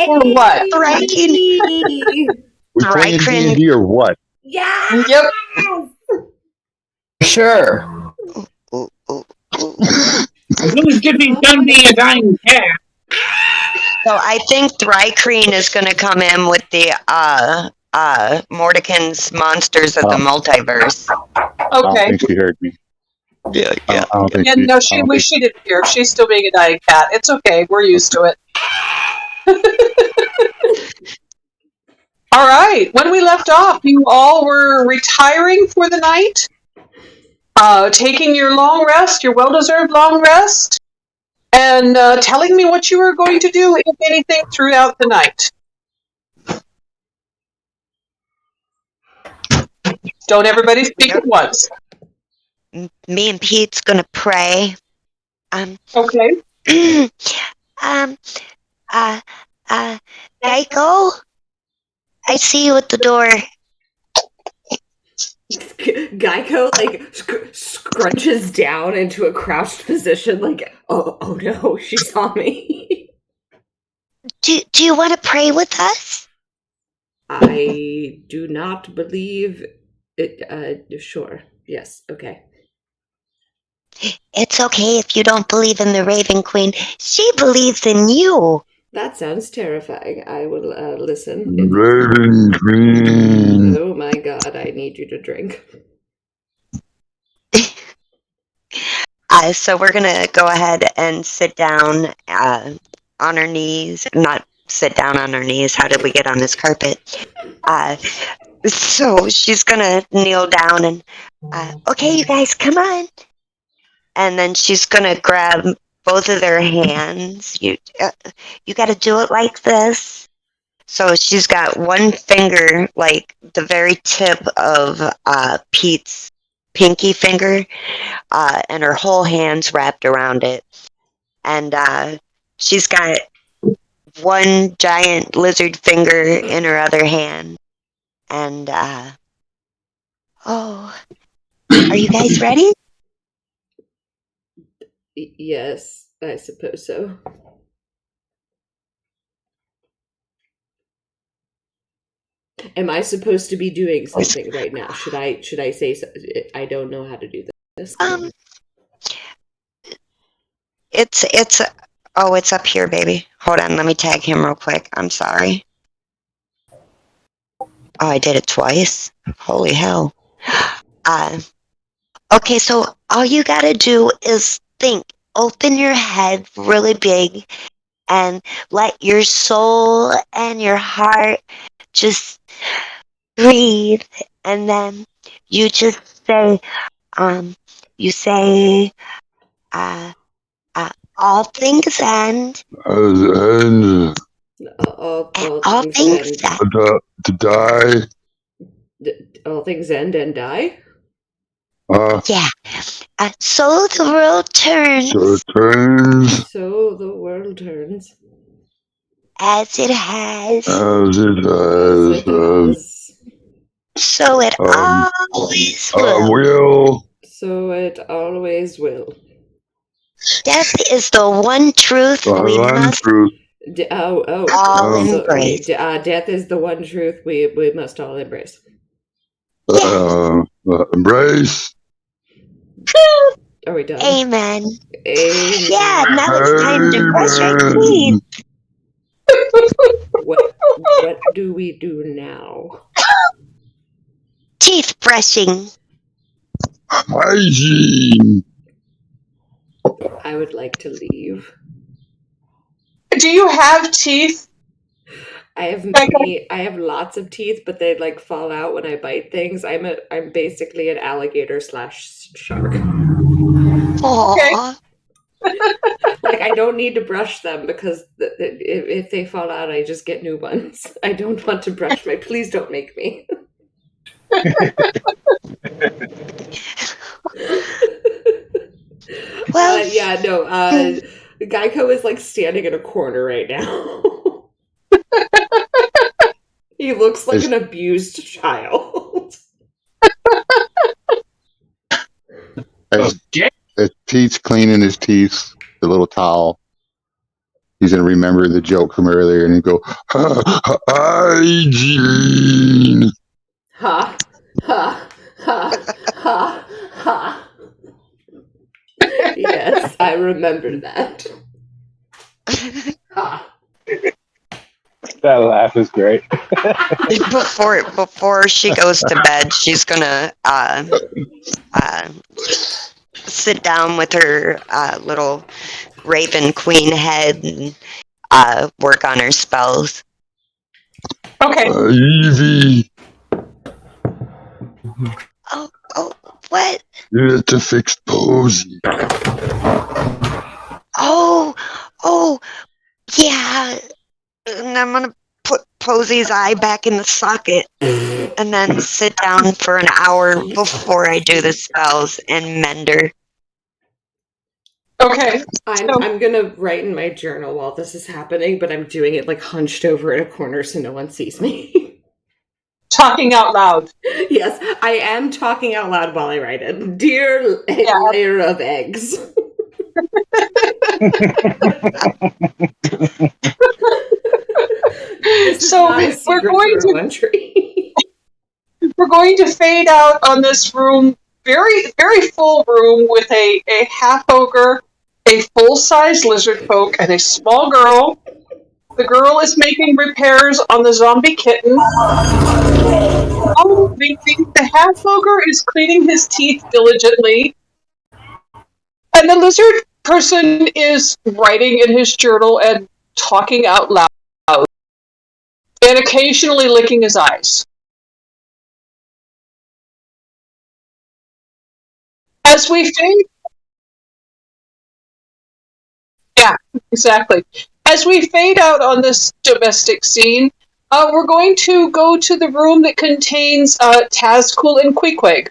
Or what? Thrykin. We playing D&D or what? Yeah. Yep. Sure. Who's to be done being a dying cat? So I think Thrykin is going to come in with the Mordenkainen's Monsters of the Multiverse. I don't Okay. think she heard me. Yeah. I don't think Yeah, no, she didn't hear. She's still being a dying cat. It's okay. We're used to it. All right. When we left off, you all were retiring for the night, taking your long rest, your well-deserved long rest, and telling me what you were going to do, if anything, throughout the night. Don't everybody speak at once. Me and Pete's going to pray. Okay. Geico? I see you at the door. Geico scrunches down into a crouched position, like, oh no, she saw me. Do you want to pray with us? I do not believe it. Sure. Yes. Okay. It's okay if you don't believe in the Raven Queen. She believes in you. That sounds terrifying. I will listen. Raven Queen. Oh my god, I need you to drink. So we're going to go ahead and sit down on our knees. Not sit down on our knees. How did we get on this carpet? So she's going to kneel down and, okay, you guys, come on. And then she's going to grab both of their hands. You got to do it like this. So she's got one finger, like the very tip of Pete's pinky finger, and her whole hand's wrapped around it. And she's got one giant lizard finger in her other hand. And, are you guys ready? Yes, I suppose so. Am I supposed to be doing something right now? Should I say so? I don't know how to do this. It's up here, baby. Hold on, let me tag him real quick. I'm sorry. Oh, I did it twice. Holy hell. Okay, so all you gotta do is think. Open your head really big and let your soul and your heart just breathe. And then you just say, all things end. And All things end. to die. All things end and die? Yeah. So the world turns. So the world turns. As it has. As it has. So it always will. So it always will. Death is the one truth we must all embrace. Death is the one truth we must all embrace. Embrace. Are we done? Amen. Amen. Yeah, now it's time to brush our teeth. What do we do now? Teeth brushing. Hygiene. I would like to leave. Do you have teeth? I have lots of teeth, but they like fall out when I bite things. I'm basically an alligator / shark. Aww. Like I don't need to brush them because if they fall out, I just get new ones. I don't want to brush my. Please don't make me. Well, Geico is like standing in a corner right now. He looks like an abused child. As Pete's cleaning his teeth, the little towel, He's going to remember the joke from earlier and go, hygiene. Ha, ha, ha, ha, ha. Yes, I remember that. Ha. That laugh is great. Before she goes to bed, she's gonna sit down with her little Raven Queen head and work on her spells. Okay. Evie, Oh, what? you have to fix Posey. Oh, yeah. And I'm gonna put Posey's eye back in the socket and then sit down for an hour before I do the spells and mend her. Okay. I'm gonna write in my journal while this is happening, but I'm doing it like hunched over in a corner so no one sees me. Talking out loud. Yes, I am talking out loud while I write it. Dear layer of eggs. So we're going to fade out on this room, very, very full room with a half ogre, a full-size lizard folk, and a small girl. The girl is making repairs on the zombie kitten. Oh, the half ogre is cleaning his teeth diligently. And the lizard person is writing in his journal and talking out loud. And occasionally licking his eyes. As we fade... Yeah, exactly. As we fade out on this domestic scene, we're going to go to the room that contains Tazcool and Queequeg.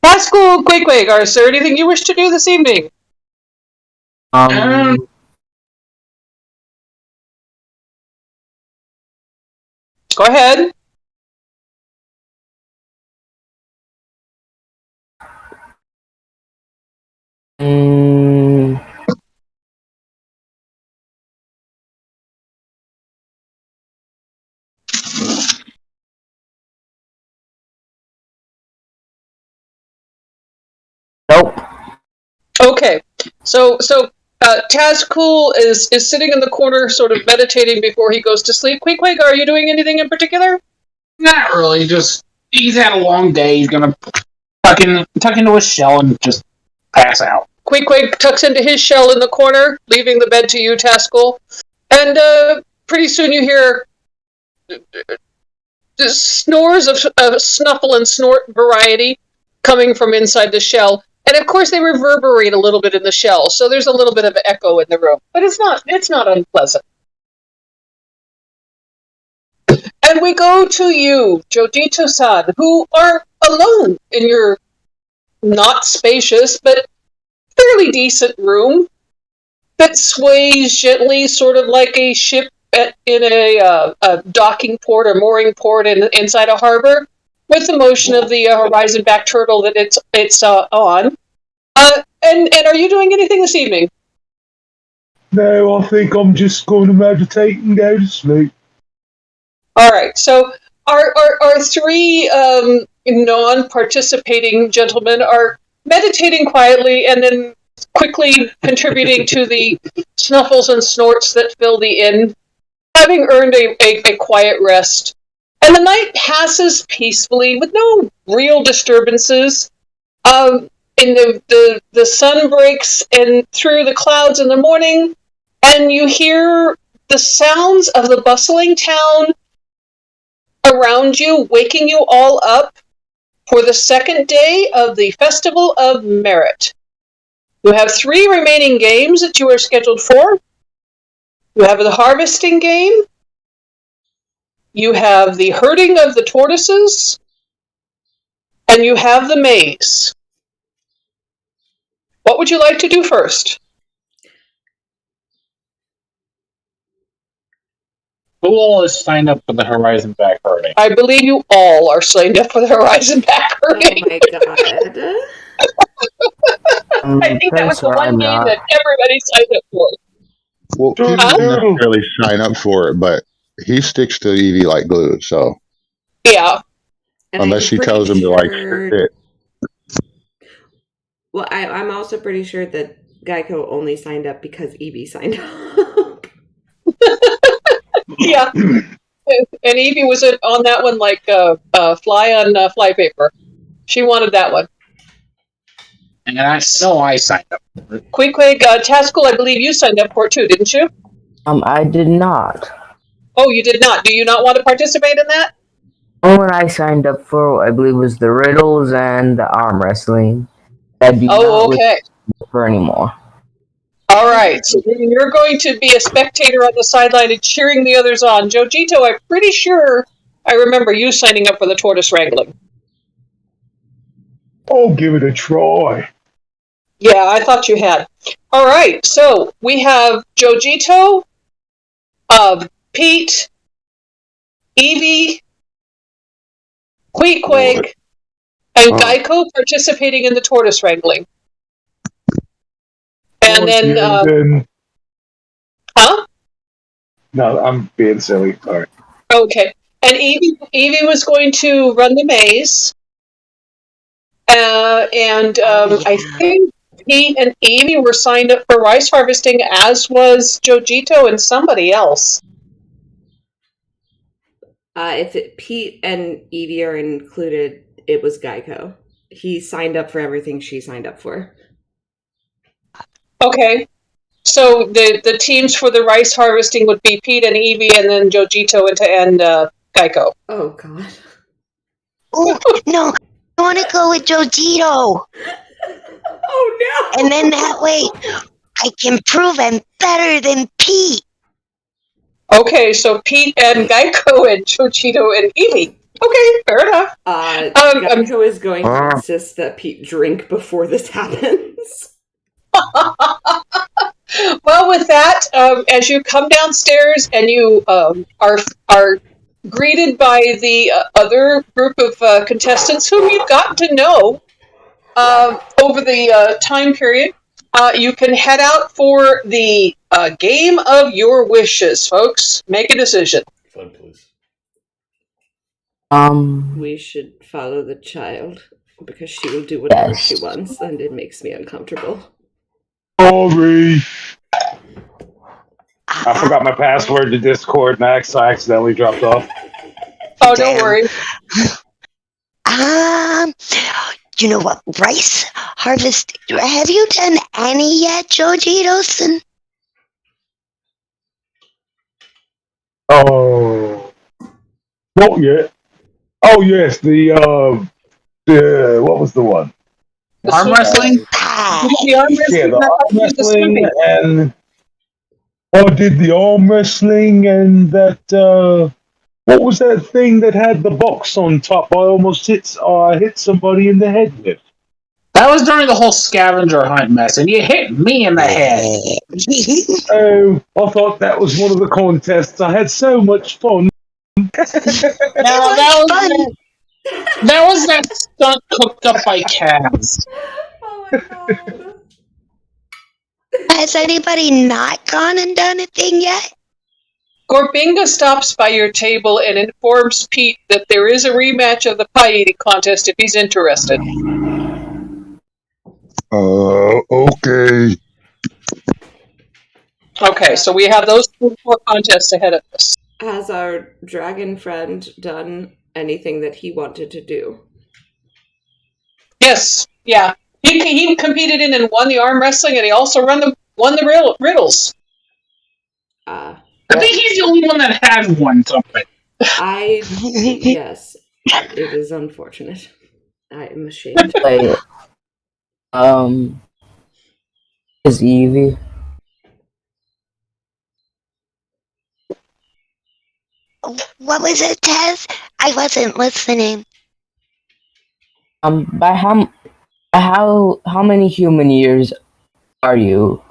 Tazcool, Queequeg, is there anything you wish to do this evening? Go ahead. Nope. Okay, so Tazcool is sitting in the corner, sort of meditating before he goes to sleep. Queequeg, are you doing anything in particular? Not really. Just he's had a long day. He's gonna tuck into his shell and just pass out. Queequeg tucks into his shell in the corner, leaving the bed to you, Tazcool. And pretty soon you hear the snores of snuffle and snort variety coming from inside the shell. And of course they reverberate a little bit in the shell, so there's a little bit of echo in the room. But it's not unpleasant. And we go to you, Jodito-san, who are alone in your not spacious, but fairly decent room that sways gently, sort of like a ship in a docking port or mooring port inside a harbor, with the motion of the horizon back turtle that it's on. And are you doing anything this evening? No, I think I'm just going to meditate and go to sleep. All right. So our three non-participating gentlemen are meditating quietly and then quickly contributing to the snuffles and snorts that fill the inn, having earned a quiet rest. And the night passes peacefully with no real disturbances. And the sun breaks and through the clouds in the morning, and you hear the sounds of the bustling town around you, waking you all up for the second day of the Festival of Merit. You have 3 remaining games that you are scheduled for. You have the harvesting game. You have the herding of the tortoises. And you have the maze. What would you like to do first? Who all is signed up for the Horizon Back herding? I believe you all are signed up for the Horizon Back herding. Oh my god. I think that was Thanks, the or one I'm game not. that everybody signed up for. Well, Pete Huh? didn't necessarily sign up for it, but he sticks to Evie like glue. So Yeah. And unless I'm she pretty tells him to like sure. stick it, Well, I'm also pretty sure that Geico only signed up because Evie signed up. Yeah. And Evie was on that one like fly on flypaper. She wanted that one. And I know I signed up for it. Queequeg, Taskul, I believe you signed up for it too, didn't you? I did not. Oh, you did not. Do you not want to participate in that? The one I signed up for, I believe, was the riddles and the arm wrestling. I do Oh, not wish okay. for anymore. All right. So you're going to be a spectator on the sideline and cheering the others on. Jojito, I'm pretty sure I remember you signing up for the tortoise wrangling. I'll give it a try. Yeah, I thought you had. All right. So we have Jojito, Pete, Evie, Queequeg, and Geico participating in the tortoise wrangling. And then, then, huh? no, I'm being silly. Sorry. Okay. And Evie was going to run the maze. I think Pete and Evie were signed up for rice harvesting, as was Jojito and somebody else. If Pete and Evie are included, it was Geico. He signed up for everything she signed up for. Okay. So the teams for the rice harvesting would be Pete and Evie, and then Jojito and Geico. Oh, God. Oh, no. I want to go with Jojito. Oh, no. And then that way I can prove I'm better than Pete. Okay, so Pete and Geico and Jojito and Evie. Okay, fair enough. Geico is going to insist that Pete drink before this happens. Well, with that, as you come downstairs and you are greeted by the other group of contestants whom you've gotten to know over the time period, you can head out for the game of your wishes, folks. Make a decision. Fun, please. We should follow the child because she will do whatever Yes. she wants, and it makes me uncomfortable. Sorry. I forgot my password to Discord and I accidentally dropped off. Oh, don't worry. You know what? Rice harvest. Have you done any yet, Jojito? Oh, not yet. Oh yes, the what was the one? Arm wrestling? The arm wrestling, Yeah, the I thought arm you did the wrestling swimming. and I did the arm wrestling and that what was that thing that had the box on top? I almost hit somebody in the head with. That was during the whole scavenger hunt mess, and you hit me in the head. Oh, I thought that was one of the contests. I had so much fun. That was that stunt cooked up by Kaz. Oh my God. Has anybody not gone and done a thing yet? Gorbinga stops by your table and informs Pete that there is a rematch of the pie eating contest if he's interested. Okay. Okay, so we have those 4 contests ahead of us. Has our dragon friend done anything that he wanted to do? Yes, yeah. He competed in and won the arm wrestling, and he also won the riddles. I think he's the only one that has won something. Yes, it is unfortunate. I am ashamed. Wait. Is Evie? What was it, Tez? I wasn't listening. By how many human years are you?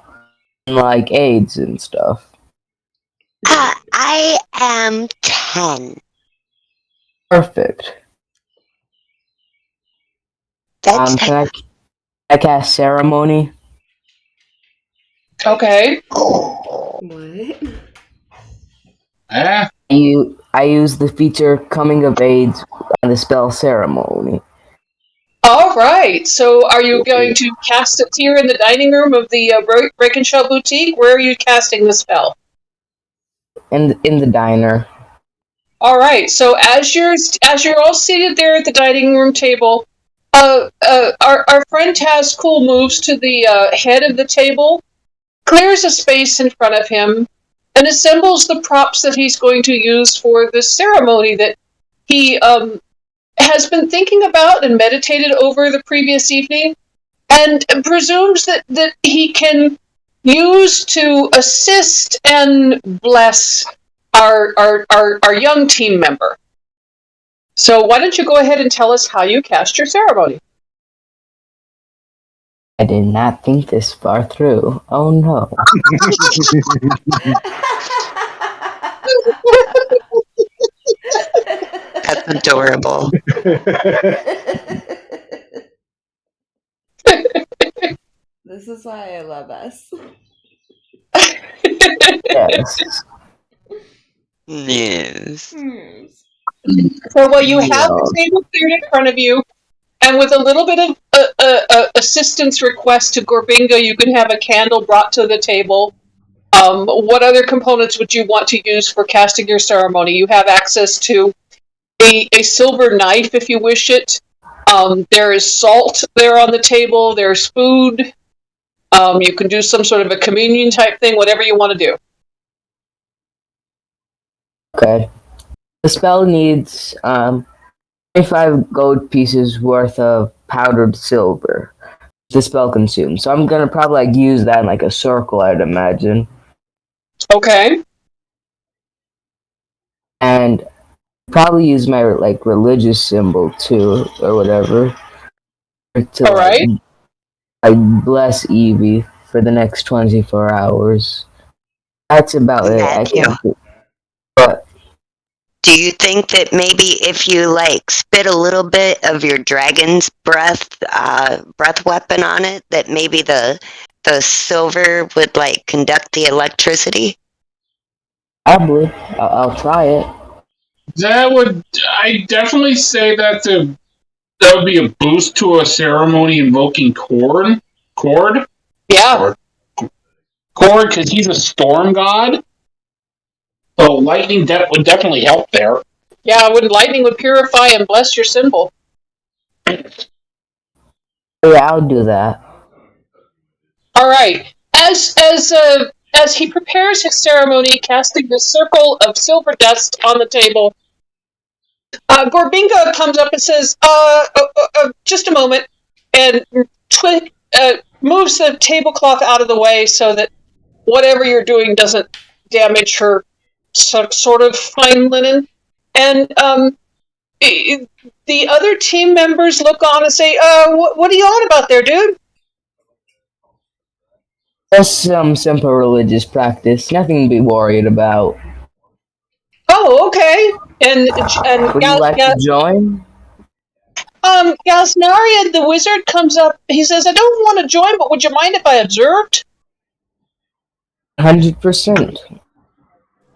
Like AIDS and stuff. I am 10. Perfect. That's Can I cast ceremony. Okay. What? Eh? I use the feature Coming of Age on the spell ceremony. All right. So, are you going to cast it here in the dining room of the Break and Shell Boutique? Where are you casting the spell? In the diner. All right. So, as you're all seated there at the dining room table, our friend Tazcool moves to the head of the table, clears a space in front of him, and assembles the props that he's going to use for the ceremony that he has been thinking about and meditated over the previous evening, and presumes that he can use to assist and bless our young team member. So why don't you go ahead and tell us how you cast your ceremony? I did not think this far through. Oh no. That's adorable. This is why I love us. Yes. Yes. So while you have the table cleared in front of you, and with a little bit of assistance request to Gorbinga, you can have a candle brought to the table. What other components would you want to use for casting your ceremony? You have access to a silver knife if you wish it. There is salt there on the table. There's food. You can do some sort of a communion type thing, whatever you want to do. Okay. The spell needs 25 gold pieces worth of powdered silver. The spell consumes. So I'm gonna probably use that in a circle, I'd imagine. Okay. And probably use my religious symbol too, or whatever. To All right. bless Evie for the next 24 hours. That's about it. I Matthew. can't do. But Do you think that maybe if you spit a little bit of your dragon's breath weapon on it, that maybe the silver would conduct the electricity? probably I'll try it. I definitely say that would be a boost to a ceremony invoking Cord. Yeah. Cord, because he's a storm god. So lightning would definitely help there. Yeah, lightning would purify and bless your symbol. Yeah, I'll do that. All right. As he prepares his ceremony, casting the circle of silver dust on the table, Gorbinga comes up and says, just a moment, and moves the tablecloth out of the way so that whatever you're doing doesn't damage her sort of fine linen. And the other team members look on and say, what are you on about there, dude? Just some simple religious practice. Nothing to be worried about. Oh, okay. And Would you like to join? Galsnaria, the wizard, comes up. He says, I don't want to join, but would you mind if I observed? 100%.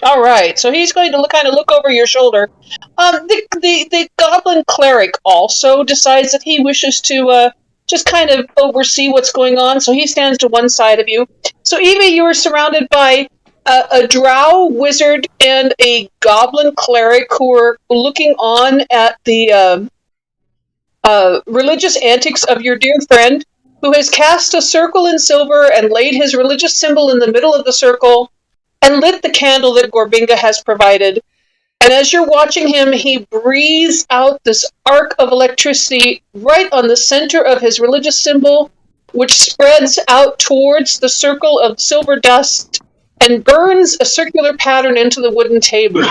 All right, so he's going to kind of look over your shoulder. The goblin cleric also decides that he wishes to just kind of oversee what's going on, so he stands to one side of you. So, Evie, you are surrounded by a drow wizard and a goblin cleric who are looking on at the religious antics of your dear friend, who has cast a circle in silver and laid his religious symbol in the middle of the circle and lit the candle that Gorbinga has provided. And as you're watching him, he breathes out this arc of electricity right on the center of his religious symbol, which spreads out towards the circle of silver dust and burns a circular pattern into the wooden table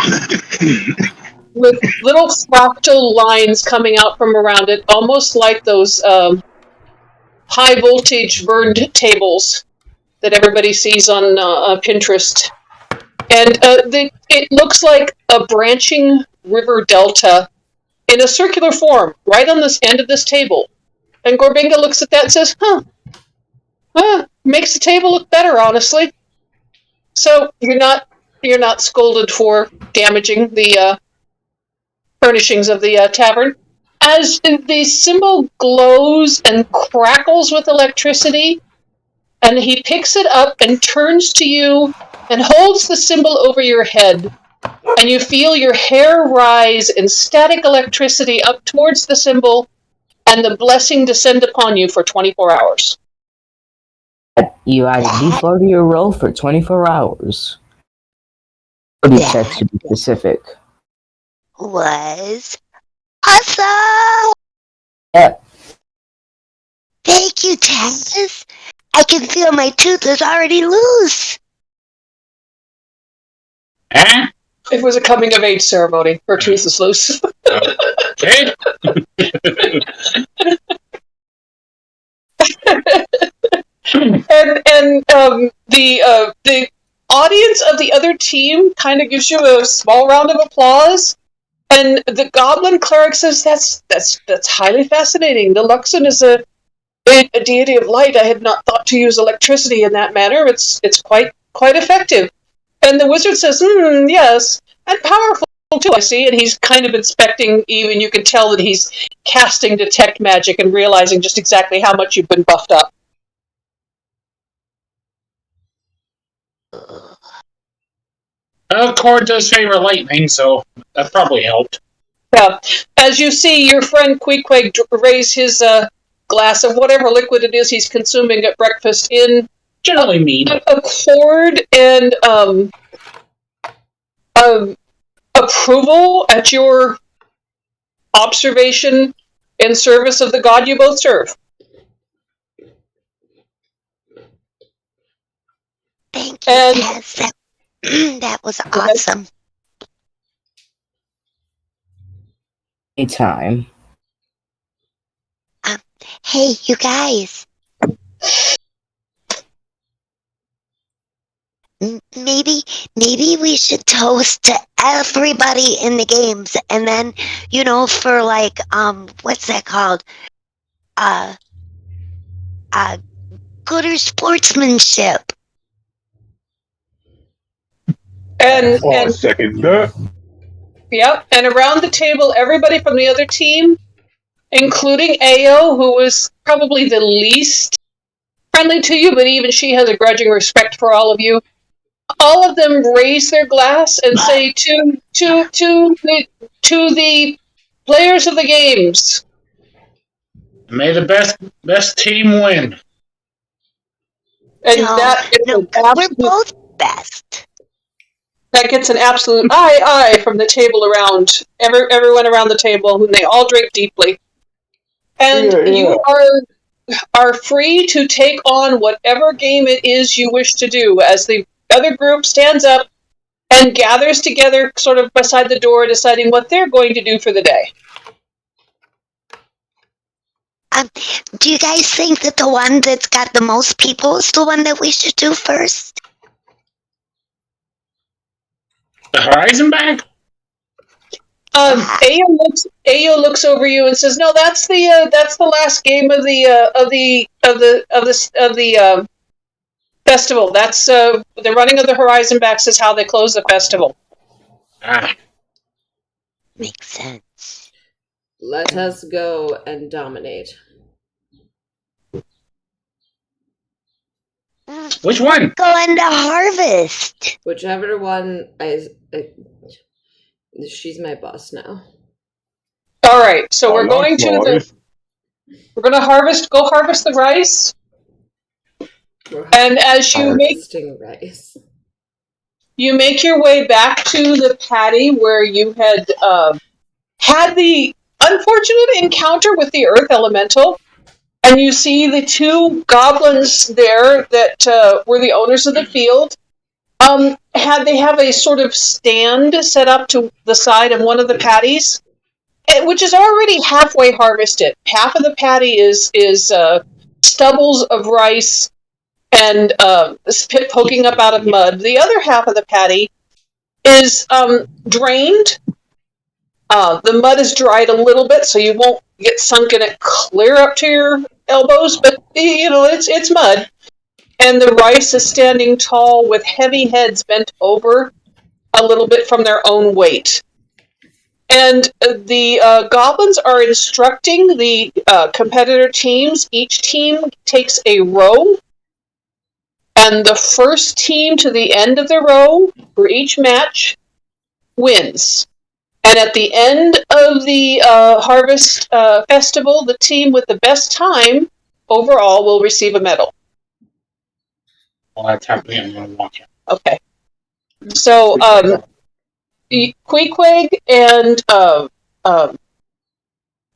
with little fractal lines coming out from around it, almost like those high voltage burned tables that everybody sees on Pinterest. And it looks like a branching river delta in a circular form right on this end of this table. And Gorbinga looks at that and says, makes the table look better, honestly. So you're not scolded for damaging the furnishings of the tavern. As the symbol glows and crackles with electricity, and he picks it up and turns to you and holds the symbol over your head, and you feel your hair rise in static electricity up towards the symbol, and the blessing descend upon you for 24 hours. You add a d4 to your roll for 24 hours. 40 checks to be specific. Was awesome! Yeah. Thank you, Taz. I can feel my tooth is already loose. Eh? It was a coming of age ceremony. Her tooth is loose. Okay. and the audience of the other team kind of gives you a small round of applause. And the goblin cleric says, "That's highly fascinating. The Luxon is a deity of light. I had not thought to use electricity in that manner. It's quite effective." And the wizard says, "Yes, and powerful too, I see." And he's kind of inspecting you, and you can tell that he's casting detect magic and realizing just exactly how much you've been buffed up. Cord does favor lightning, so that probably helped. Yeah. As you see your friend Queequeg raise his glass of whatever liquid it is he's consuming at breakfast in Generally mead. accord and approval at your observation in service of the god you both serve. Thank you, And- Taz. That was awesome. Anytime. Hey, you guys. Maybe we should toast to everybody in the games, and then, for like, what's that called? Gooder sportsmanship. And second that. Yep, and around the table, everybody from the other team, including Ao, who was probably the least friendly to you, but even she has a grudging respect for all of you. All of them raise their glass and say to the players of the games. May the best team win. And No, we're both best. That gets an absolute aye from the table around, everyone around the table, and they all drink deeply. And you are free to take on whatever game it is you wish to do, as the other group stands up and gathers together sort of beside the door, deciding what they're going to do for the day. Do you guys think that the one that's got the most people is the one that we should do first? The Horizon bag? Ao looks over you and says, "No, that's the last game of the festival. That's the running of the Horizon backs is how they close the festival." Makes sense. Let us go and dominate. Which one? Going to harvest. Whichever one she's my boss now. All right, so we're going to go harvest the rice. And as you rice. You make your way back to the patty where you had had the unfortunate encounter with the earth elemental, and you see the two goblins there that were the owners of the field. They have a sort of stand set up to the side of one of the patties, which is already halfway harvested. Half of the patty is stubbles of rice and spit poking up out of mud. The other half of the patty is drained, The mud is dried a little bit, so you won't get sunk in it clear up to your elbows, but it's mud. And the rice is standing tall with heavy heads bent over a little bit from their own weight. And the goblins are instructing the competitor teams. Each team takes a row, and the first team to the end of the row for each match wins. And at the end of the Harvest Festival, the team with the best time overall will receive a medal. Well, that's happening. I'm going to watch it. Okay. So, Queequeg and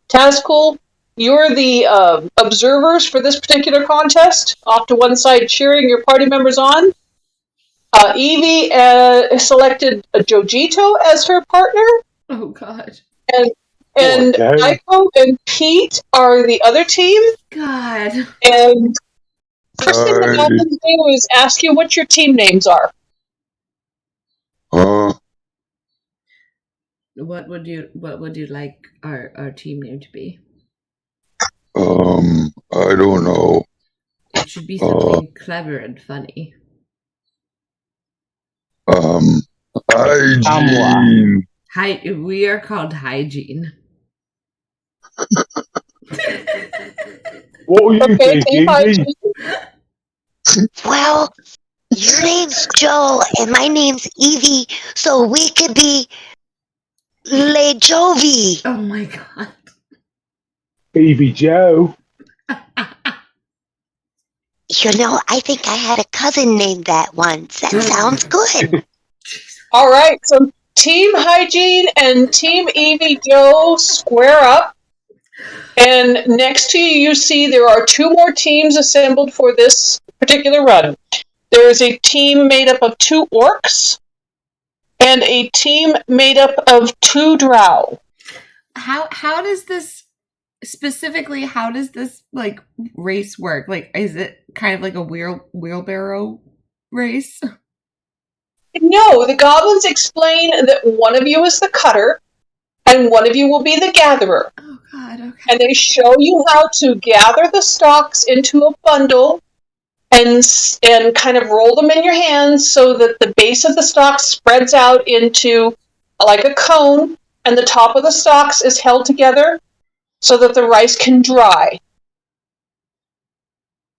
Tazcool, you're the observers for this particular contest, off to one side cheering your party members on. Evie selected Jojito as her partner. Oh, God. And Aiko and Pete are the other team. God. And first thing the goblins do is ask you what your team names are. What would you like our team name to be? I don't know. It should be something clever and funny. Hygiene. We are called Hygiene. What were you Okay, thinking? Hygiene. Well, your name's Joe and my name's Evie, so we could be Le Jovi. Oh my God. Evie Joe. You know, I think I had a cousin named that once. That sounds good. All right, so Team Hygiene and Team Evie Joe square up. And next to you, you see there are two more teams assembled for this particular run. There is a team made up of 2 orcs and a team made up of 2 drow. How does this specifically? How does this like race work? Like, is it kind of like a wheelbarrow race? No, the goblins explain that one of you is the cutter and one of you will be the gatherer. Oh God, okay. And they show you how to gather the stalks into a bundle and kind of roll them in your hands so that the base of the stalks spreads out into like a cone, and the top of the stalks is held together so that the rice can dry.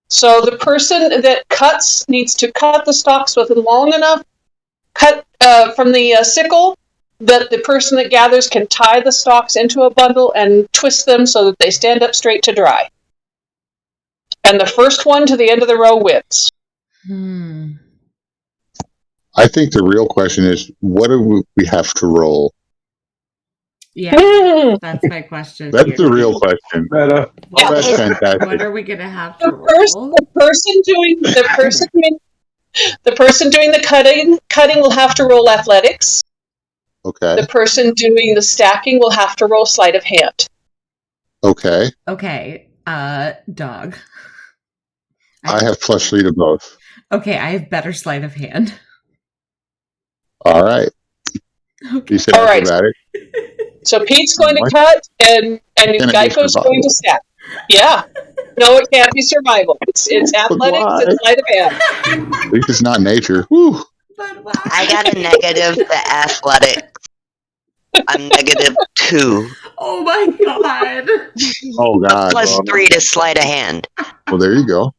So the person that cuts needs to cut the stalks with a long enough cut from the sickle that the person that gathers can tie the stalks into a bundle and twist them so that they stand up straight to dry. And the first one to the end of the row wins. I think the real question is, what do we have to roll? Yeah, that's my question. That's here. the real question. Better. That's fantastic. What are we gonna have to The roll? person doing the cutting will have to roll athletics. Okay. The person doing the stacking will have to roll sleight of hand. Okay. Okay, dog. I have +3 to both. Okay, I have better sleight of hand. All right. Okay. You said All right. acrobatic. So Pete's going to What? cut, and Can it be Geico's survival? going to stack. Yeah. No, it can't be survival. It's athletics why? and sleight of hand. At least it's not nature. Whew. But why? I got a negative to athletics. I'm -2. Oh my God. Oh God. +3 to sleight of hand. Well, there you go.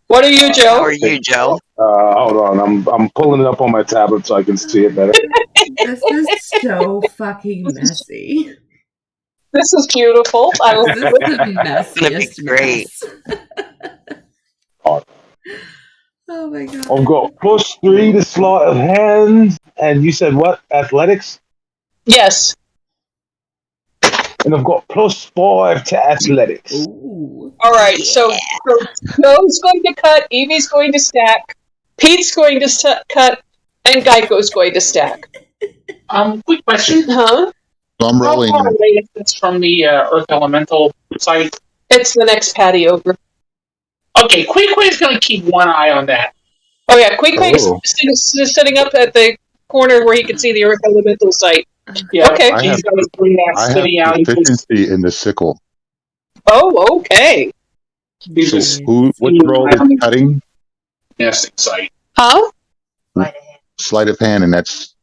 What are you, How Joe? are you, Joe? Hold on, I'm pulling it up on my tablet so I can see it better. This is so fucking messy. This is beautiful. I This is love the it. It's gonna be messiest great. mess. Oh my God. I've got +3 to sleight of hand, and you said what? Athletics? Yes. And I've got +5 to athletics. Ooh. All right. So Joe's going to cut. Evie's going to stack. Pete's going to cut, and Geico's going to stack. Quick question. Huh? So I'm How rolling. far away is this from the Earth Elemental site? It's the next patty over. Okay, Queequeg's going to keep one eye on that. Oh yeah, Queequeg's Oh. sitting up at the corner where he can see the Earth Elemental site. Yeah, Okay. I have he's got his green axe I have spitting out. He's just, proficiency in the sickle. Oh, okay. he's So just what's roll is cutting? nesting site. Huh? Sleight of hand, and that's.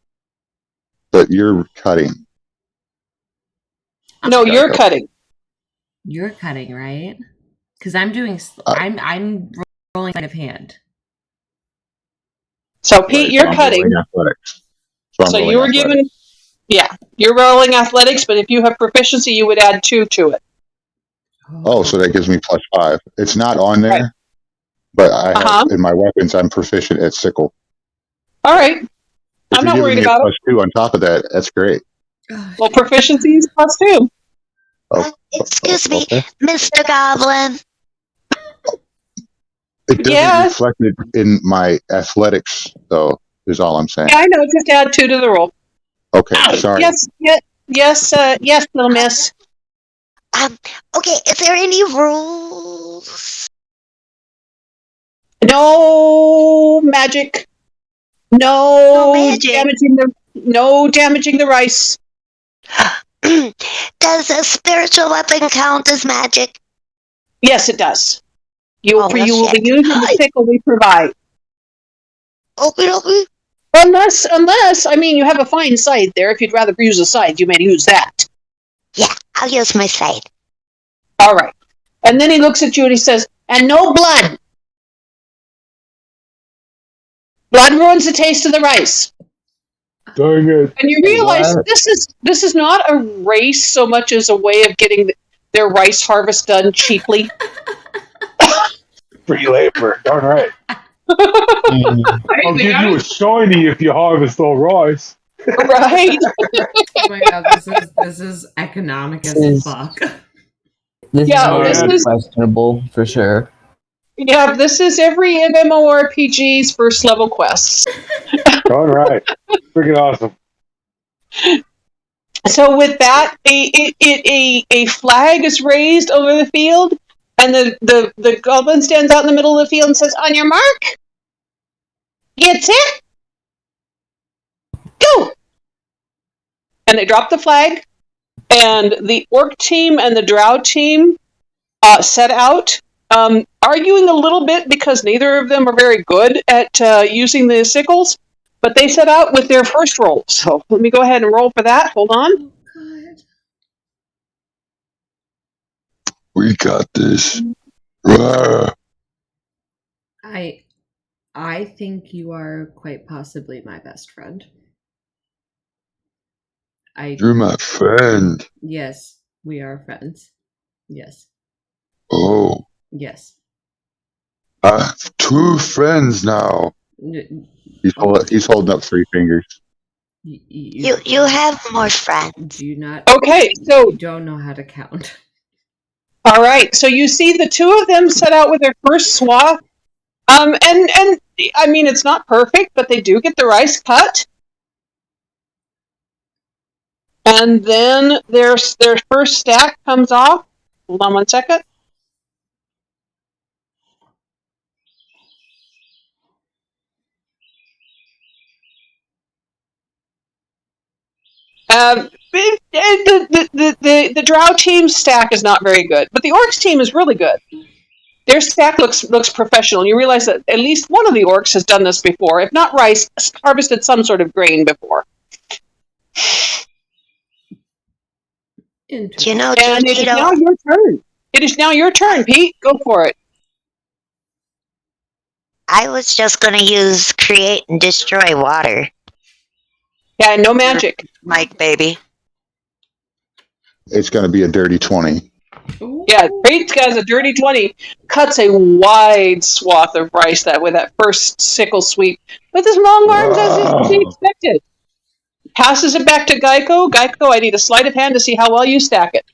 But you're cutting. No, Gotta you're go. cutting. You're cutting, right? Because I'm doing. Uh, I'm rolling sleight of hand. So Pete, Right, you're so I'm cutting. rolling athletics. So I'm So rolling you were athletics. given. Yeah, you're rolling athletics, but if you have proficiency, you would add 2 to it. Oh, so that gives me +5. It's not on there, Right. but I have Uh-huh. in my weapons. I'm proficient at sickle. All right. If I'm you're not giving worried me about a it. +2 on top of that, that's great. Well, proficiency is +2. Oh, Excuse me, okay. Mr. Goblin. It doesn't Yes. reflect it in my athletics, though. Is all I'm saying. Yeah, I know. Just add 2 to the roll. Okay, sorry. Yes, little miss. Okay, is there any rules? No magic. No magic. No damaging the rice. Does a spiritual weapon count as magic? Yes, it does. Oh, well, You will be shit. using the sickle we provide. Okay. Unless, I mean, you have a fine scythe there. If you'd rather use a scythe, you may use that. Yeah, I'll use my scythe. All right. And then he looks at you and he says, and no blood. Blood ruins the taste of the rice. Dang it. And you realize What? this is not a race so much as a way of getting their rice harvest done cheaply. Free labor. Darn right. Mm. I'll give you a shiny if you harvest all rice. Right? Oh my god, this is economic as This is- fuck. This Yeah, is this very is- questionable for sure. Yeah, this is every MMORPG's first level quest. Darn right. Freaking awesome. So with that, a flag is raised over the field, and the goblin stands out in the middle of the field and says, "On your mark, get set, go!" And they drop the flag, and the orc team and the drow team set out, arguing a little bit because neither of them are very good at using the sickles, but they set out with their first roll. So let me go ahead and roll for that. Hold on. Oh god. We got this. Rawr. I think you are quite possibly my best friend. You're my friend. Yes, we are friends. Yes. Oh, Yes. I have 2 friends now. He's holding up 3 fingers. You have more friends. Do you not? Okay, so You don't know how to count. all right, so you see the 2 of them set out with their first swath. And I mean it's not perfect, but they do get the rice cut. And then their first stack comes off. Hold on one second. The drow team's stack is not very good, but the orcs team is really good. Their stack looks professional. You realize that at least one of the orcs has done this before, if not rice, harvested some sort of grain before. You know, And it is now Jojito, your turn. It is now your turn, Pete. Go for it. I was just going to use create and destroy water. Yeah, no magic. Mike, baby. It's going to be a dirty 20. Yeah, Pete has a dirty 20. Cuts a wide swath of rice with that first sickle sweep with as long arms as he expected. Passes it back to Geico. Geico, I need a sleight of hand to see how well you stack it.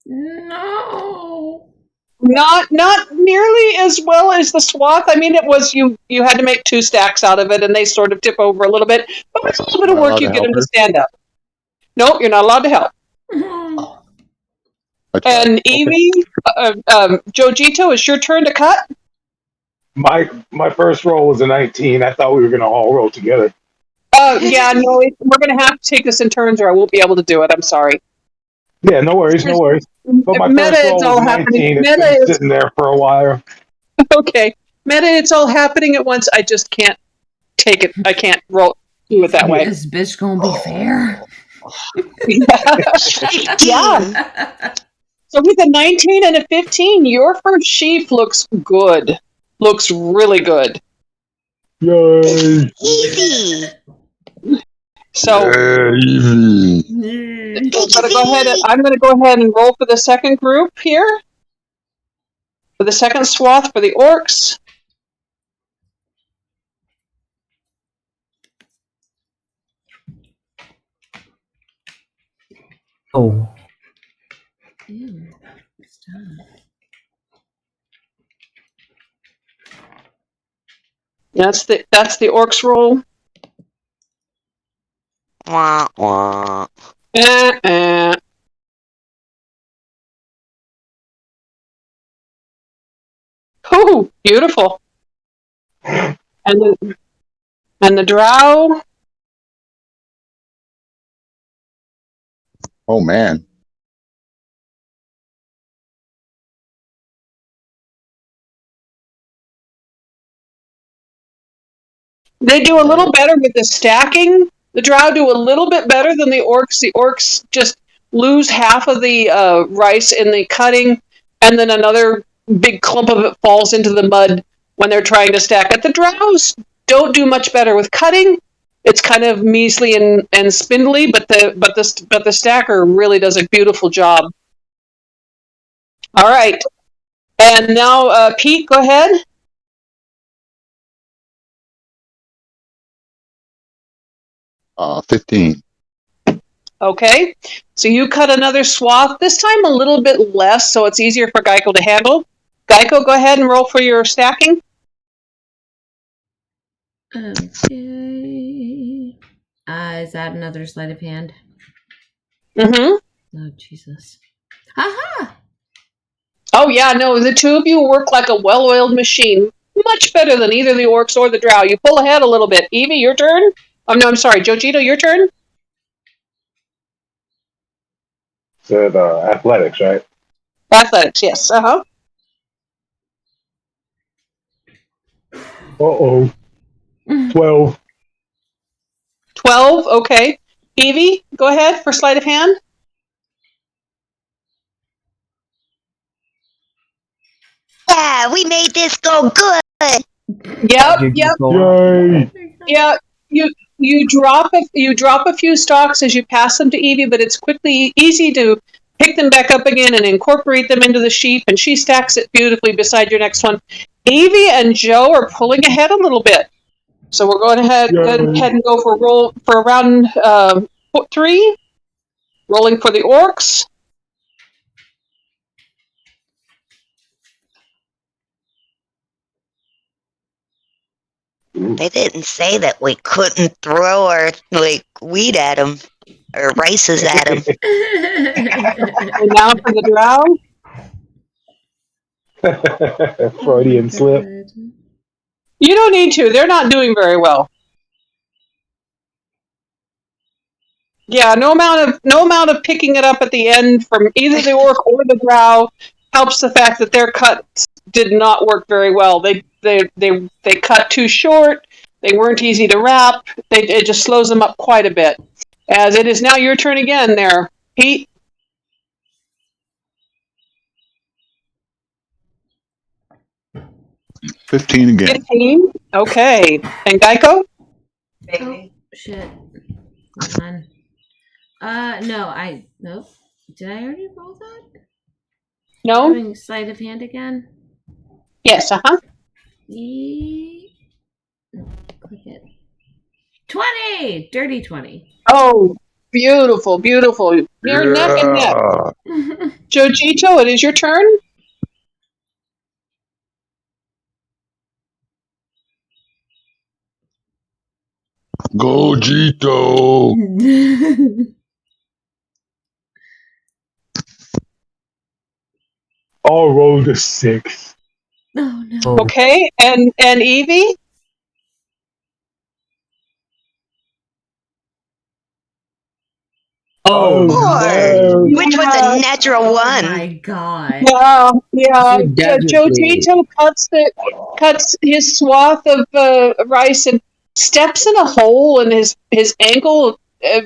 No. Not nearly as well as the swath. I mean, it was you had to make 2 stacks out of it, and they sort of tip over a little bit. But with a little bit of work, you get them to stand up. Nope, you're not allowed to help. And Evie, Jojito, it's your turn to cut. My first roll was a 19. I thought we were gonna all roll together. Yeah, no, we're going to have to take this in turns or I won't be able to do it. I'm sorry. Yeah, no worries, no worries. But my Meta, first it's roll was all a happening. 19. It's Meta been is sitting there for a while. okay. Meta, it's all happening at once. I just can't take it. I can't do it that way. Is bitch gonna be fair? Yeah. So with a 19 and a 15, your first sheaf looks good. Looks really good. Yay! Easy. So Easy. I'm going to go ahead and roll for the second group here. For the second swath for the orcs. Oh. Ew, stop. That's the orcs roll. Wah, wah. Oh, beautiful. And the drow. Oh man. They do a little better with the stacking. The drow do a little bit better than the orcs. The orcs just lose half of the rice in the cutting, and then another big clump of it falls into the mud when they're trying to stack it. The drows don't do much better with cutting. It's kind of measly and spindly, but the stacker really does a beautiful job. All right, and now Pete, go ahead. 15. Okay, so you cut another swath, this time a little bit less, so it's easier for Geico to handle. Geico, go ahead and roll for your stacking. Okay. Is that another sleight of hand? Mm-hmm. Oh, Jesus. Aha! Oh, yeah, no, the two of you work like a well-oiled machine. Much better than either the orcs or the drow. You pull ahead a little bit. Evie, your turn? Oh, no, I'm sorry. Jojito, your turn? Said athletics, right? Athletics, yes. Uh-huh. Uh-oh. 12. 12, okay. Evie, go ahead for sleight of hand. Yeah, we made this go good. Yep. Yay! Yeah, you drop a few stalks as you pass them to Evie, but it's easy to pick them back up again and incorporate them into the sheaf, and she stacks it beautifully beside your next one. Evie and Joe are pulling ahead a little bit, so we're going ahead and go for round 3, rolling for the orcs. They didn't say that we couldn't throw our wheat at them or rices at them. And now for the drow. Freudian slip. You don't need to. They're not doing very well. Yeah, no amount of picking it up at the end from either the orc or the drow helps the fact that their cuts did not work very well. They cut too short. They weren't easy to wrap. It just slows them up quite a bit. As it is now your turn again there, Pete. 15 again. 15. Okay. And Geico? Oh, shit. Hold on. Nope. Did I already roll that? No? Doing sleight of hand again? Yes, uh-huh. Click it. 20! Dirty 20. Oh, beautiful, beautiful. You're neck and neck. Jojito, it is your turn. Go Jito. I'll roll the 6. Oh no. Oh, Okay, and Evie? Oh, Four, no. which was Yeah, a natural Oh one. my god. yeah. you definitely. Jojito cuts his swath of rice and steps in a hole, and his ankle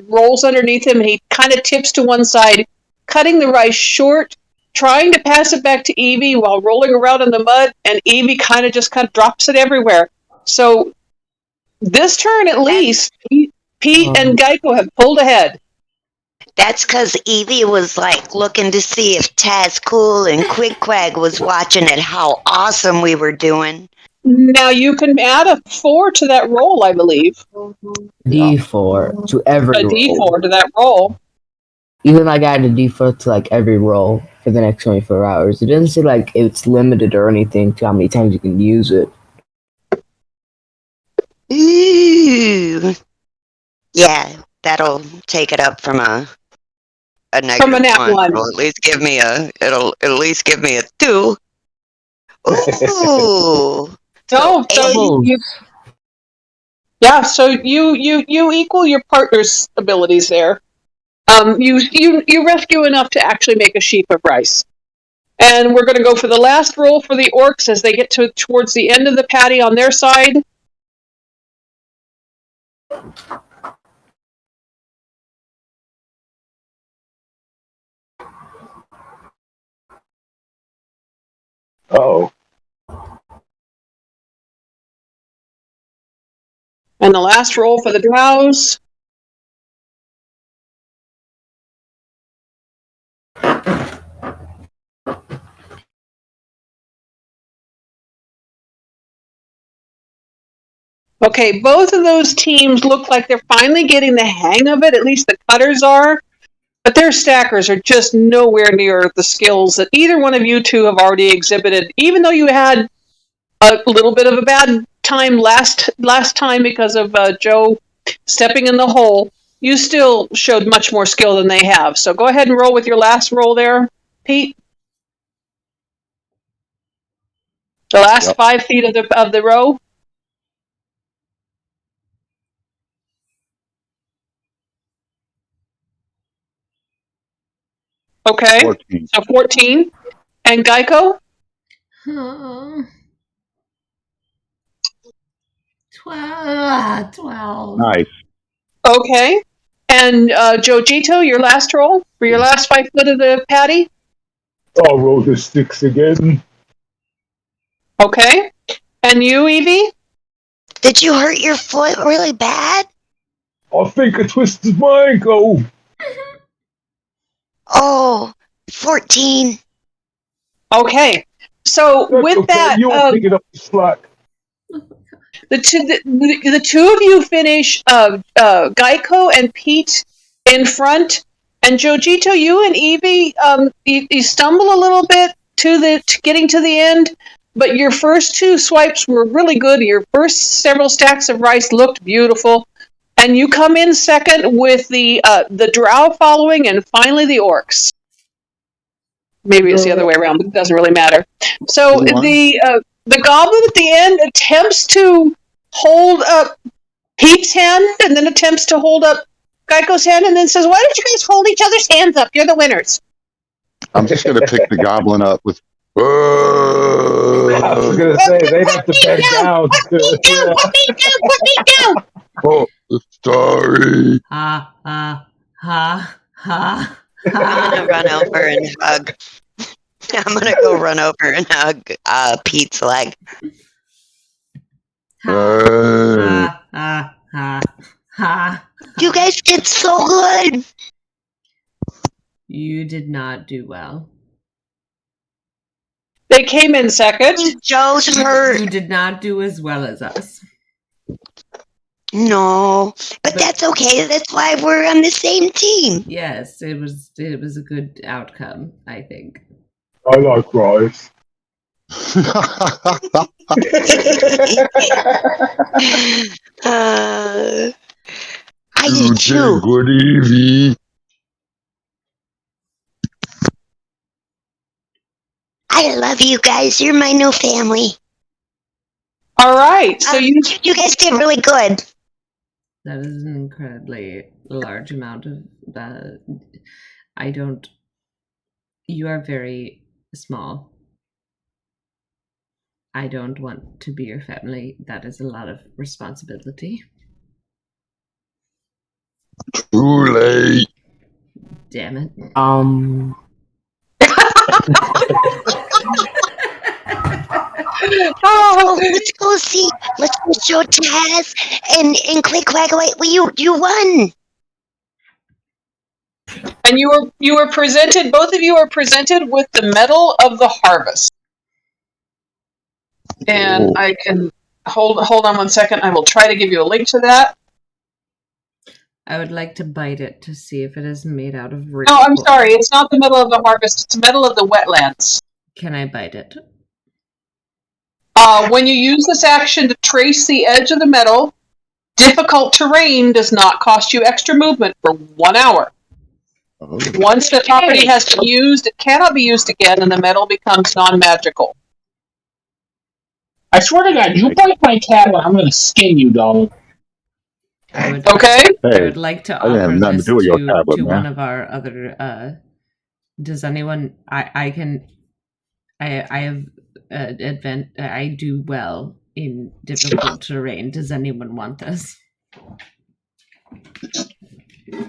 rolls underneath him, and he kind of tips to one side, cutting the rice short, trying to pass it back to Evie while rolling around in the mud, and Evie kind of drops it everywhere. So this turn, at least, Pete and Geico have pulled ahead. That's because Evie was like looking to see if Taz Cool and Quick Quag was watching it, how awesome we were doing. Now you can add a 4 to that roll, I believe. D4 to every A roll. D4 to that roll. Even like I had a D4 to like every roll for the next 24 hours. It doesn't say like it's limited or anything to how many times you can use it. Ooh. Yeah, that'll take it up from a negative From a nat 1. It'll at least give me a 2. Ooh. No, so Doubles. yeah, so you equal your partner's abilities there. You rescue enough to actually make a sheaf of rice. And we're going to go for the last roll for the orcs as they get towards the end of the patty on their side. Oh. And the last roll for the drows. Okay, both of those teams look like they're finally getting the hang of it, at least the cutters are. But their stackers are just nowhere near the skills that either one of you two have already exhibited, even though you had a little bit of a bad time last time because of Joe stepping in the hole. You still showed much more skill than they have. So go ahead and roll with your last roll there, Pete. The last 5 feet of the row. Okay, 14. so 14. And Geico? Oh. 12. Nice. Okay. And Jojito, your last roll for your last 5 foot of the patty? I'll roll the sticks again. Okay. And you, Evie? Did you hurt your foot really bad? I think I twisted my ankle. Oh, 14. Okay. So That's with okay. that, You'll pick it up the slack. the two of you finish Geico and Pete in front, and Jojito, you and Evie, you stumble a little bit to getting to the end, but your first 2 swipes were really good. Your first several stacks of rice looked beautiful, and you come in second with the drow following, and finally the orcs. Maybe it's the other way around, but it doesn't really matter. So the goblin at the end attempts to hold up Pete's hand, and then attempts to hold up Geico's hand, and then says, "Why don't you guys hold each other's hands up? You're the winners." I'm just going to pick the goblin up with. I was going to say, they'd have to bend down. Put me down! Put me down! Put me down! Oh, sorry. Ha, ha, ha, ha, I'm gonna run over and hug. I'm gonna go run over and hug Pete's leg. Hey. ha, ha, ha, ha. You guys did so good. You did not do well. They came in second. Joe's hurt. You did not do as well as us. No, but that's okay. That's why we're on the same team. Yes, it was a good outcome, I think. I like rice. I You did too. did good, Evie. I love you guys. You're my new family. All right. So you guys did really good. That is an incredibly large amount of you are very small. I don't want to be your family. That is a lot of responsibility. Too late. Damn it. Let's go see. Let's go show Taz and Click Quack. Well, you won. And you were presented. Both of you are presented with the Medal of the Harvest. And I can hold on 1 second. I will try to give you a link to that. I would like to bite it to see if it is made out of real. No, I'm sorry. It's not the Medal of the Harvest. It's the Medal of the Wetlands. Can I bite it? When you use this action to trace the edge of the medal, difficult terrain does not cost you extra movement for 1 hour. Oh. Once the property has been used, it cannot be used again, and the medal becomes non-magical. I swear to God, you bite my tablet, I'm going to skin you, dog. Okay? I would like to I didn't have offer nothing this to do with your tablet, to man. one of our other. Does anyone? I have I do well in difficult terrain. Does anyone want this?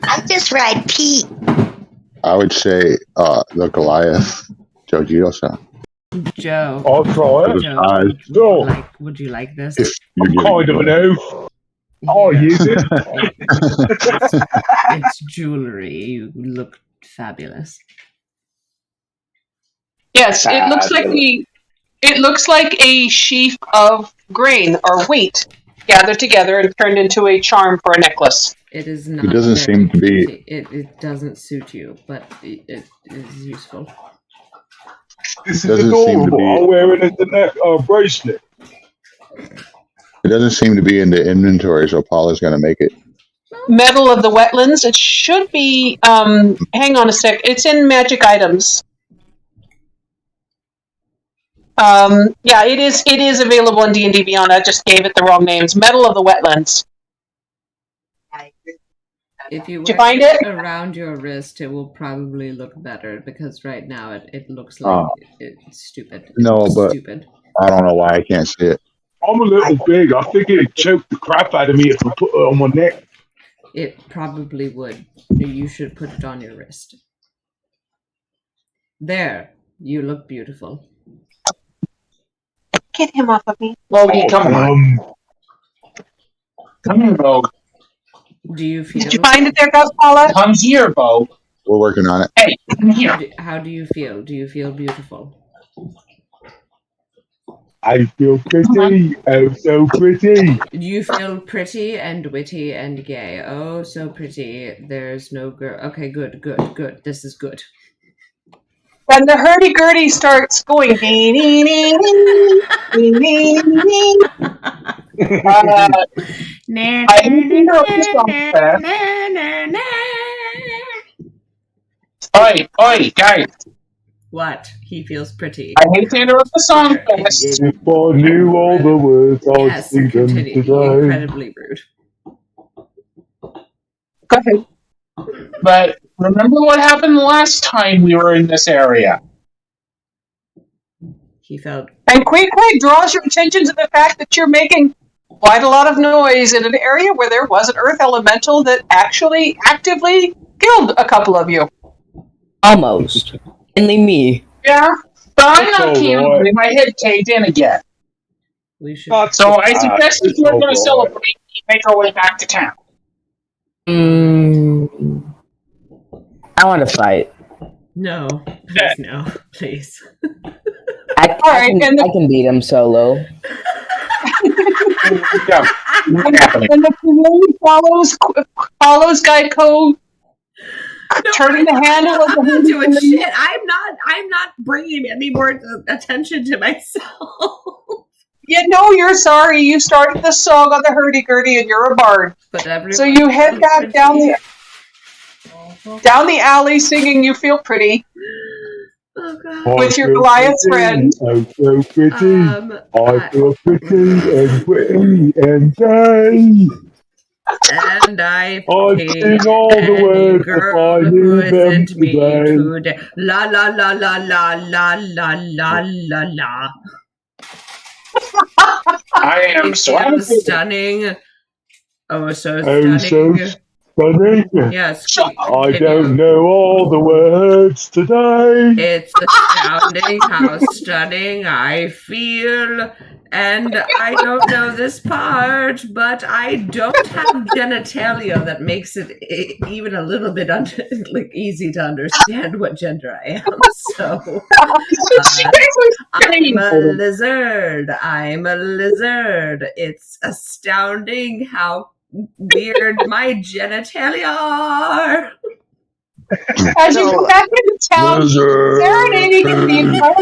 I just ride Pete. I would say the Goliath, Joe Giosa. Joe. I'll try it. Joe, would you like this? I'm kind of an elf. I'll use it. It's jewelry. You look fabulous. Yes, it looks like a sheaf of grain or wheat gathered together and turned into a charm for a necklace. It is not. It doesn't seem to be. It doesn't suit you, but it is useful. This is Doesn't seem to adorable. be- I'll wear it as the neck bracelet. It doesn't seem to be in the inventory, so Paula's going to make it. Medal of the Wetlands. It should be. Hang on a sec. It's in magic items. Yeah, it is. It is available in D&D Beyond. I just gave it the wrong names. Medal of the Wetlands. If you Did you wear find it? around your wrist, it will probably look better because right now it looks like it's stupid. No, It's but stupid. I don't know why I can't see it. I'm a little big. I think it'd choke the crap out of me if I put it on my neck. It probably would. You should put it on your wrist. There, you look beautiful. Get him off of me. Logie, come on. Come here, Bo. Do you feel? Did you find it there, Ghost Paula? Come here, Bo. We're working on it. Hey, come here. How do you feel? Do you feel beautiful? I feel pretty. Oh, so pretty. You feel pretty and witty and gay. Oh, so pretty. There's no girl. Okay, good. This is good. And the hurdy-gurdy starts going. Dee, dee, dee, dee, dee, dee. I hate to interrupt this song, Beth. Oi, guys. What? He feels pretty. I hate to interrupt the song, Beth. If I knew all the words, I'd Yes, sing them continue. today. Incredibly rude. Go ahead. But remember what happened the last time we were in this area? He felt. And Quake draws your attention to the fact that you're making quite a lot of noise in an area where there was an earth elemental that actually actively killed a couple of you. Almost. Only me. Yeah, but I'm That's not all keen on right. getting my head caved in again. We should. So I suggest if It's we're all going to right. celebrate, we make our way back to town. I want to fight. No. Please, no. Please. I can beat him solo. Yeah, what's happening? And the community follows Geico turning the handle of I'm not the doing shit. I'm not bringing any more attention to myself. You know you're sorry. You started the song on the hurdy-gurdy and you're a bard. But everyone So you head feels back down pretty. the alley singing You Feel Pretty. Oh god. With your feel Goliath pretty, friend. I feel pretty. I feel pretty and pretty and gay. And I I'd pay sing all the any words if girl I who knew them isn't me today. today. La la la la la la la la la la. I am so stunning. Oh, so Oh, so stunning. funny. Yes, I don't continue. know all the words today. It's astounding how stunning I feel. And I don't know this part, but I don't have genitalia that makes it even a little bit easy to understand what gender I am. So I'm a lizard. I'm a lizard. It's astounding how weird my genitalia are. As you go back into town, serenading the entire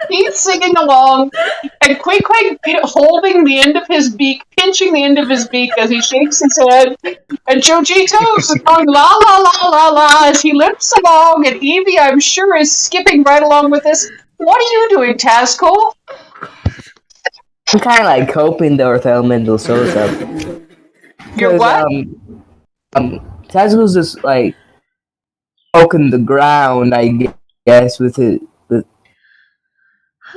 he's singing along, and Quake holding the end of his beak, pinching the end of his beak as he shakes his head, and Jojito's going la la la la la as he limps along, and Evie, I'm sure, is skipping right along with this. What are you doing, Tazcool? I'm kind of like hoping the Earth Elemental shows up. You're what? Tazcool's just like poking the ground, I guess, with the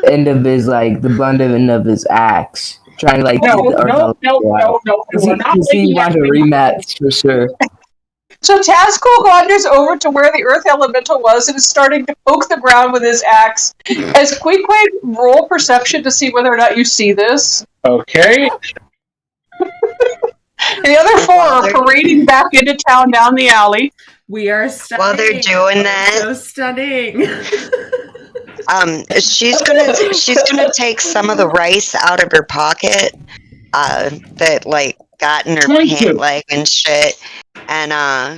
end of his the blunt end of his axe, trying to get the Earth Elemental out. Because he wants a rematch for sure. So Tazcool wanders over to where the Earth Elemental was and is starting to poke the ground with his axe. As Quake roll perception to see whether or not you see this. Okay. The other four are parading back into town down the alley. We are stunning. While they're doing that, so stunning. she's gonna take some of the rice out of her pocket that got in her pant leg and shit, and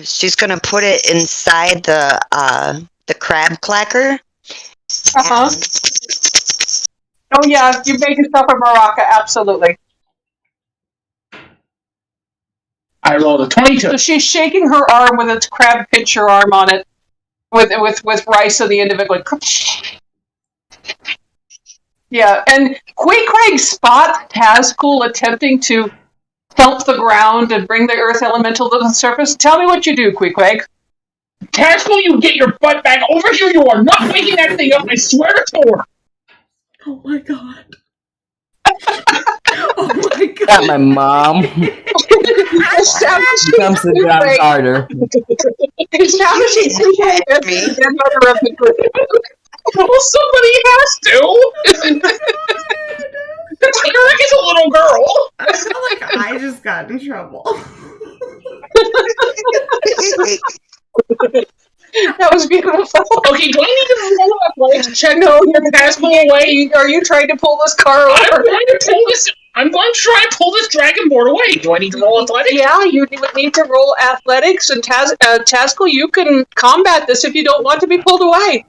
she's gonna put it inside the crab clacker. Oh yeah, you make yourself a maraca, absolutely. I rolled a 22. So she's shaking her arm with its crab pincher arm on it, with rice on the end of it, going. Yeah, and Quake spots Tazcool attempting to thump the ground and bring the Earth Elemental to the surface. Tell me what you do, Quake. Tazcool, you get your butt back over here. You are not making that thing up. I swear to Thor. Oh my god. Oh my god. Got my mom. Comes to the ground harder. Well, somebody has to. Tarek is a little girl. I feel like I just got in trouble. That was beautiful. Okay, do I need to roll athletics to check out your Tazcool away? Are you trying to pull this car over? I'm going to try and pull this dragon board away. Do I need to roll athletics? Yeah, you would need to roll athletics, and Tazcool, you can combat this if you don't want to be pulled away.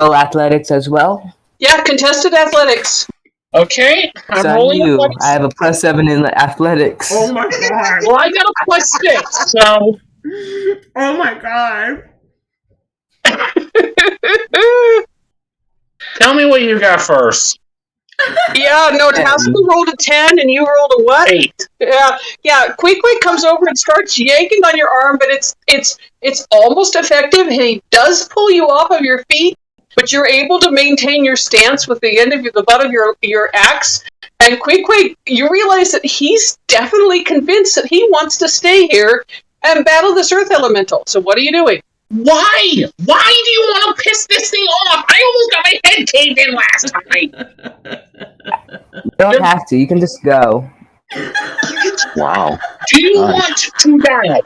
Oh, athletics as well? Yeah, contested athletics. Okay, I'm So rolling athletics. I have a +7 in athletics. Oh my god. Well, I got a +6, so... Oh my god. Tell me what you got first. Yeah, no, Tazcool rolled a 10 and you rolled a what? 8. Yeah. Quake comes over and starts yanking on your arm, but it's almost effective, and he does pull you off of your feet, but you're able to maintain your stance with the end of the butt of your axe. And Quake, you realize that he's definitely convinced that he wants to stay here and battle this Earth Elemental. So what are you doing? Why? Why do you want to piss this thing off? I almost got my head caved in last time. You don't have to. You can just go. Wow. Do you want to die?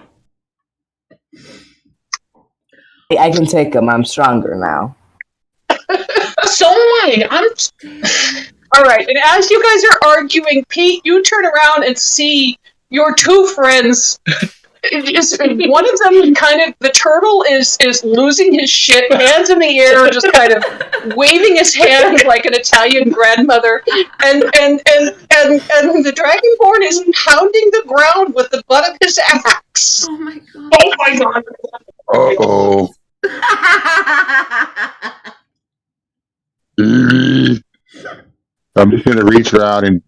I can take them. I'm stronger now. So am I. All right, and as you guys are arguing, Pete, you turn around and see your two friends. One of them the turtle is losing his shit, hands in the air, just kind of waving his hand like an Italian grandmother, and the dragonborn is pounding the ground with the butt of his axe. Oh my god. Oh my god. Uh-oh. Evie. I'm just gonna reach around and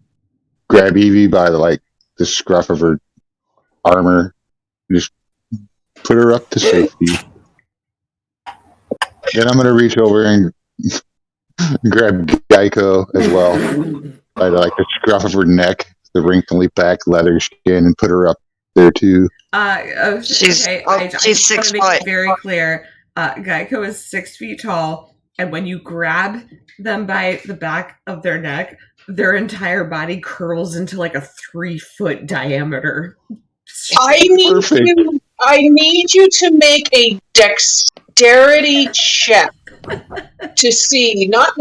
grab Evie by the scruff of her armor, and just put her up to safety. Then I'm gonna reach over and grab Geico as well by the scruff of her neck, the wrinkly back leather skin, and put her up there too. She's okay. she's I 6 want to make foot. it very clear. Geico is 6 feet tall, and when you grab them by the back of their neck, their entire body curls into like a 3-foot diameter. I need you to make a dexterity check to see, not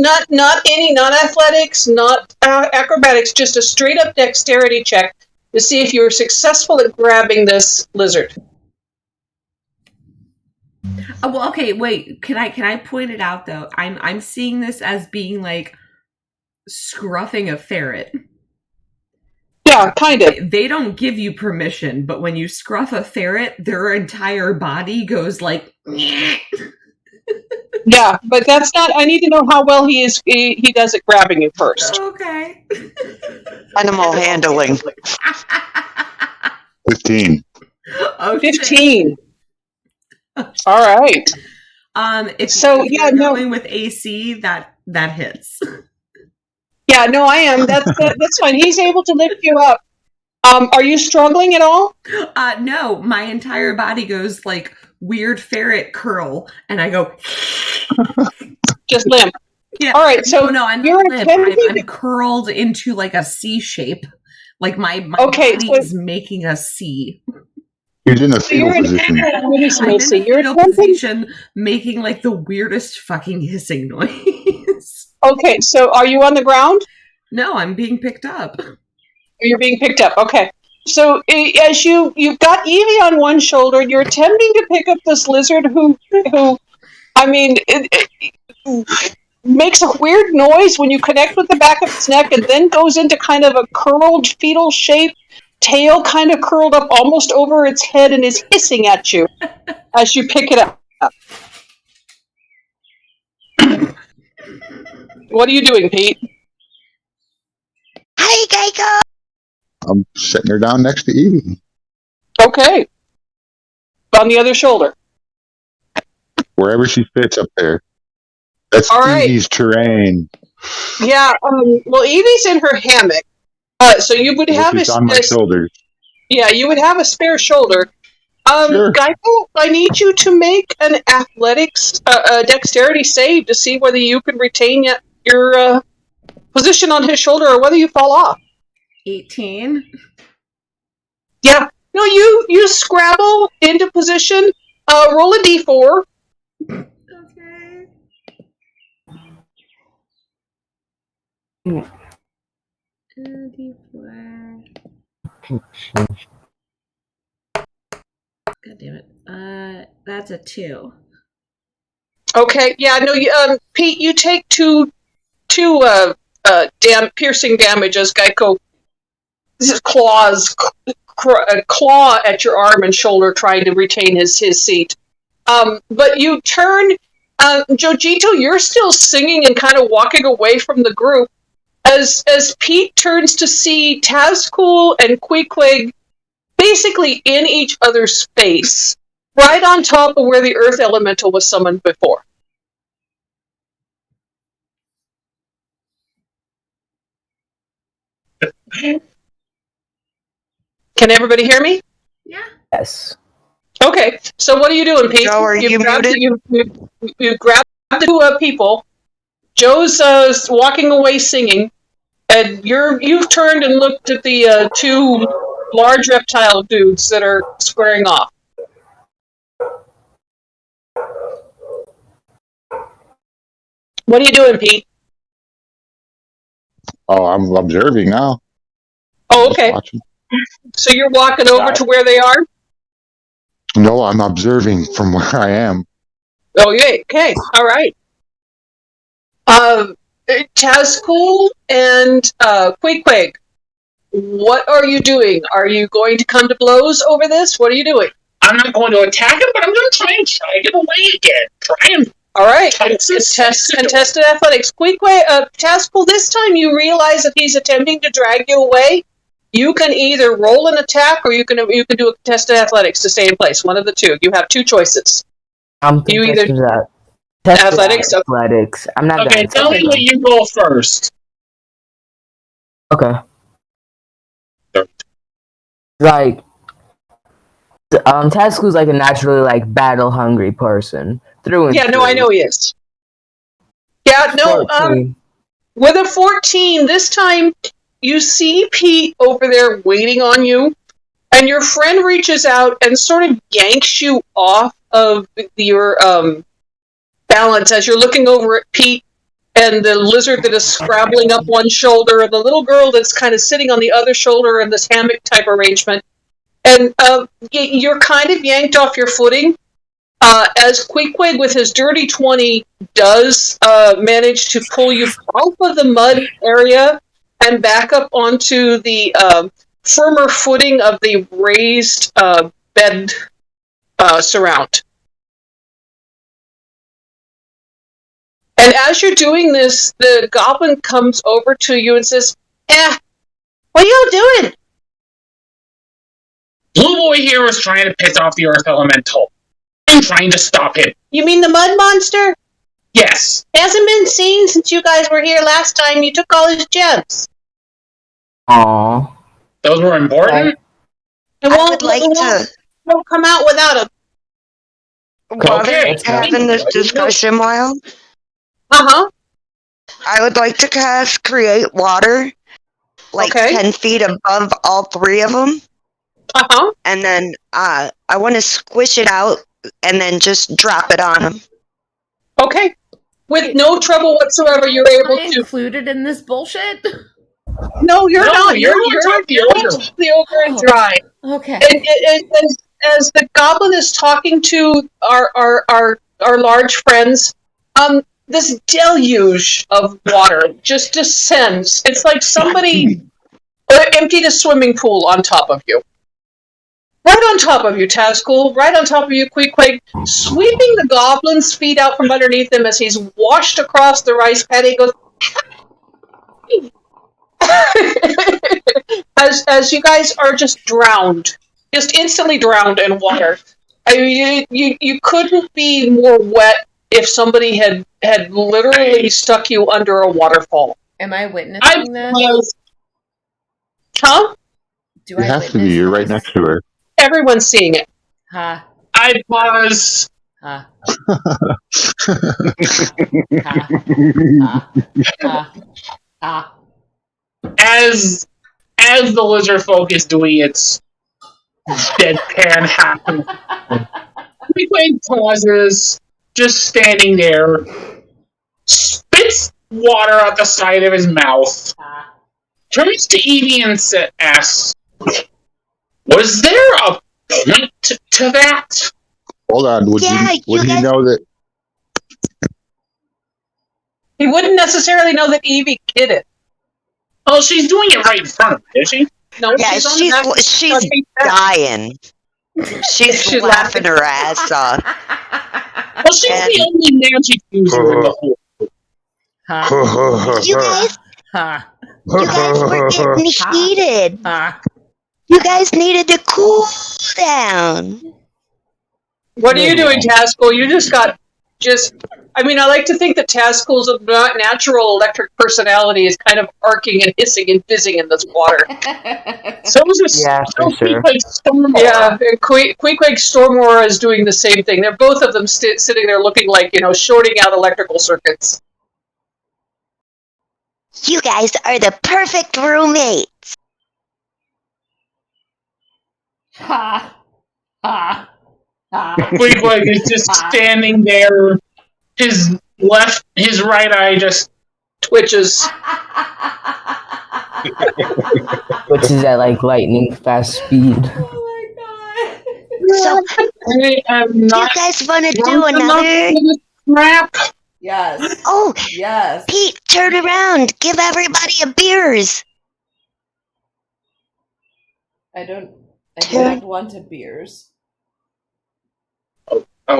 athletics, not acrobatics, just a straight up dexterity check to see if you're successful at grabbing this lizard. Well, okay, wait. Can I point it out though? I'm seeing this as being like scruffing a ferret. Yeah, kind of. They don't give you permission, but when you scruff a ferret, their entire body goes like. Yeah, but that's not. I need to know how well he does at grabbing you first. Okay. Animal handling. 15. Oh, 15. All right. If you're going with AC, that hits. Yeah, no, I am. That's fine. He's able to lift you up. Are you struggling at all? No, my entire body goes like weird ferret curl, and I go just limp. Yeah. All right. So no, I'm you're not limp. I'm curled into like a C shape. Like my body is making a C. He's in a fetal position. I'm in a fetal position, making like the weirdest fucking hissing noise. Okay, so are you on the ground? No, I'm being picked up. You're being picked up. Okay. So as you've got Evie on one shoulder, and you're attempting to pick up this lizard who I mean, it makes a weird noise when you connect with the back of its neck, and then goes into kind of a curled fetal shape, tail kind of curled up almost over its head, and is hissing at you as you pick it up. What are you doing, Pete? Hi, Geico! I'm setting her down next to Evie. Okay. On the other shoulder. Wherever she fits up there. That's Evie's terrain. Yeah, well, Evie's in her hammock, so you would have on my shoulders. Yeah, you would have a spare shoulder. Sure. Geico, I need you to make an athletics, dexterity save to see whether you can retain your position on his shoulder or whether you fall off. 18. Yeah. No, you scrabble into position. Roll a d4. Okay. D4. God damn it. That's a 2. Okay. Yeah. No. Pete, you take two piercing damage as Geico claw at your arm and shoulder, trying to retain his seat. But you turn, Jojito, you're still singing and kind of walking away from the group as Pete turns to see Tazcool and Queequeg basically in each other's face, right on top of where the Earth Elemental was summoned before. Can everybody hear me? Yeah. Yes. Okay, so what are you doing, Pete? Joe, are you muted? You grabbed the two people. Joe's walking away singing, and you've turned and looked at the two large reptile dudes that are squaring off. What are you doing, Pete? Oh, I'm observing now. Oh, okay. So you're walking over to where they are? No, I'm observing from where I am. Oh, yeah. Okay. All right. Tazcool and Queequeg, what are you doing? Are you going to come to blows over this? What are you doing? I'm not going to attack him, but I'm going to try and drag him away again. Try and... All right, contested athletics. Taskful, this time you realize that he's attempting to drag you away. You can either roll an attack or you can do a contested athletics to stay in place. One of the two. You have two choices. You either athletics. Athletics. I'm not. Okay, tell me what you go first. Okay. Like, Tasku's like a naturally like battle hungry person through and yeah, through. no, I know he is. Yeah, no. 14. With a 14, this time you see Pete over there waiting on you, and your friend reaches out and sort of yanks you off of your balance as you're looking over at Pete and the lizard that is scrabbling up one shoulder and the little girl that's kind of sitting on the other shoulder in this hammock type arrangement. And you're kind of yanked off your footing as Queequeg with his dirty 20 does manage to pull you off of the mud area and back up onto the firmer footing of the raised bed surround. And as you're doing this, the goblin comes over to you and says, what are y'all doing? Blue Boy here is trying to piss off the Earth Elemental. I'm trying to stop him. You mean the mud monster? Yes. Hasn't been seen since you guys were here last time. You took all his gems. Aww. Those were important? I would like to... Won't come out without him. Okay. Having this discussion, Wilde. Uh-huh. I would like to cast Create Water, like 10 feet above all three of them. Uh-huh. And then I want to squish it out and then just drop it on them. Okay. With no trouble whatsoever, you're able to... included in this bullshit? No, you're not. You're the ogre and dry. Okay. And as the goblin is talking to our large friends, this deluge of water just descends. It's like somebody emptied a swimming pool on top of you. Right on top of you, Tazcool. Right on top of you, Queequeg. Sweeping the goblin's feet out from underneath him as he's washed across the rice paddy. He goes... as you guys are just drowned. Just instantly drowned in water. I mean, you couldn't be more wet if somebody had literally stuck you under a waterfall. Am I witnessing this? Huh? You have to be. You're right next to her. Everyone's seeing it. Ha. I was... Ha. As the lizard folk is doing its deadpan happen, Queequeg pauses, just standing there, spits water out the side of his mouth, turns to Evie and asks, was there a point to that? Hold on, would he know that? He wouldn't necessarily know that Evie did it. Oh, she's doing it right in front of him, is she? No, yeah, she's dying. She's laughing her ass off. Well, she's the only magic user in the whole You guys were getting heated. You guys needed to cool down. What are you doing, Tazcool? You I mean, I like to think that Tazcool's natural electric personality is kind of arcing and hissing and fizzing in this water. So was Queequeg Stormora. Yeah, Queequeg Stormora is doing the same thing. They're both of them sitting there looking like, shorting out electrical circuits. You guys are the perfect roommates. Ha. Ha. Ha. Queequeg is just standing there. His right eye just twitches. Twitches at like lightning fast speed. Oh my god. So, do you guys want to do another? Crap. Yes. Oh, yes. Pete, turn around. Give everybody a beers. I don't want a beers.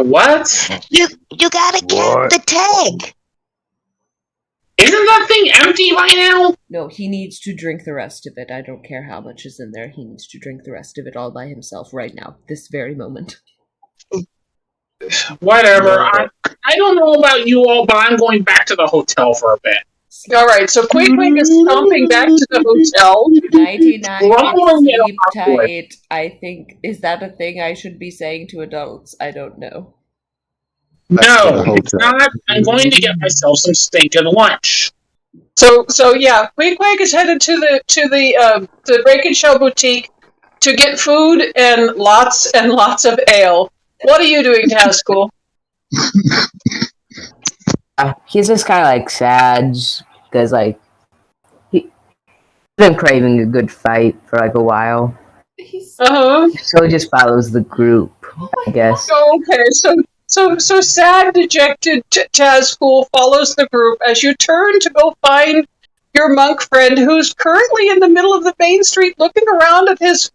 What? You gotta get What? the tag. Isn't that thing empty by now? No, he needs to drink the rest of it. I don't care how much is in there. He needs to drink the rest of it all by himself right now, this very moment. Whatever. I don't know about you all, but I'm going back to the hotel for a bit. All right, so Queequeg is stomping back to the hotel. 99, Grumbling it sleep up, boy. tight. I think, is that a thing I should be saying to adults? I don't know. No, the it's hotel. not. I'm going to get myself some stinking lunch. So yeah, Queequeg is headed to the Break and Shell boutique to get food and lots of ale. What are you doing, Tazcool? He's just kind of like sad because like he's been craving a good fight for like a while, He's so he just follows the group, I guess. Okay, so sad, dejected Tazcool follows the group as you turn to go find your monk friend, who's currently in the middle of the main street, looking around at his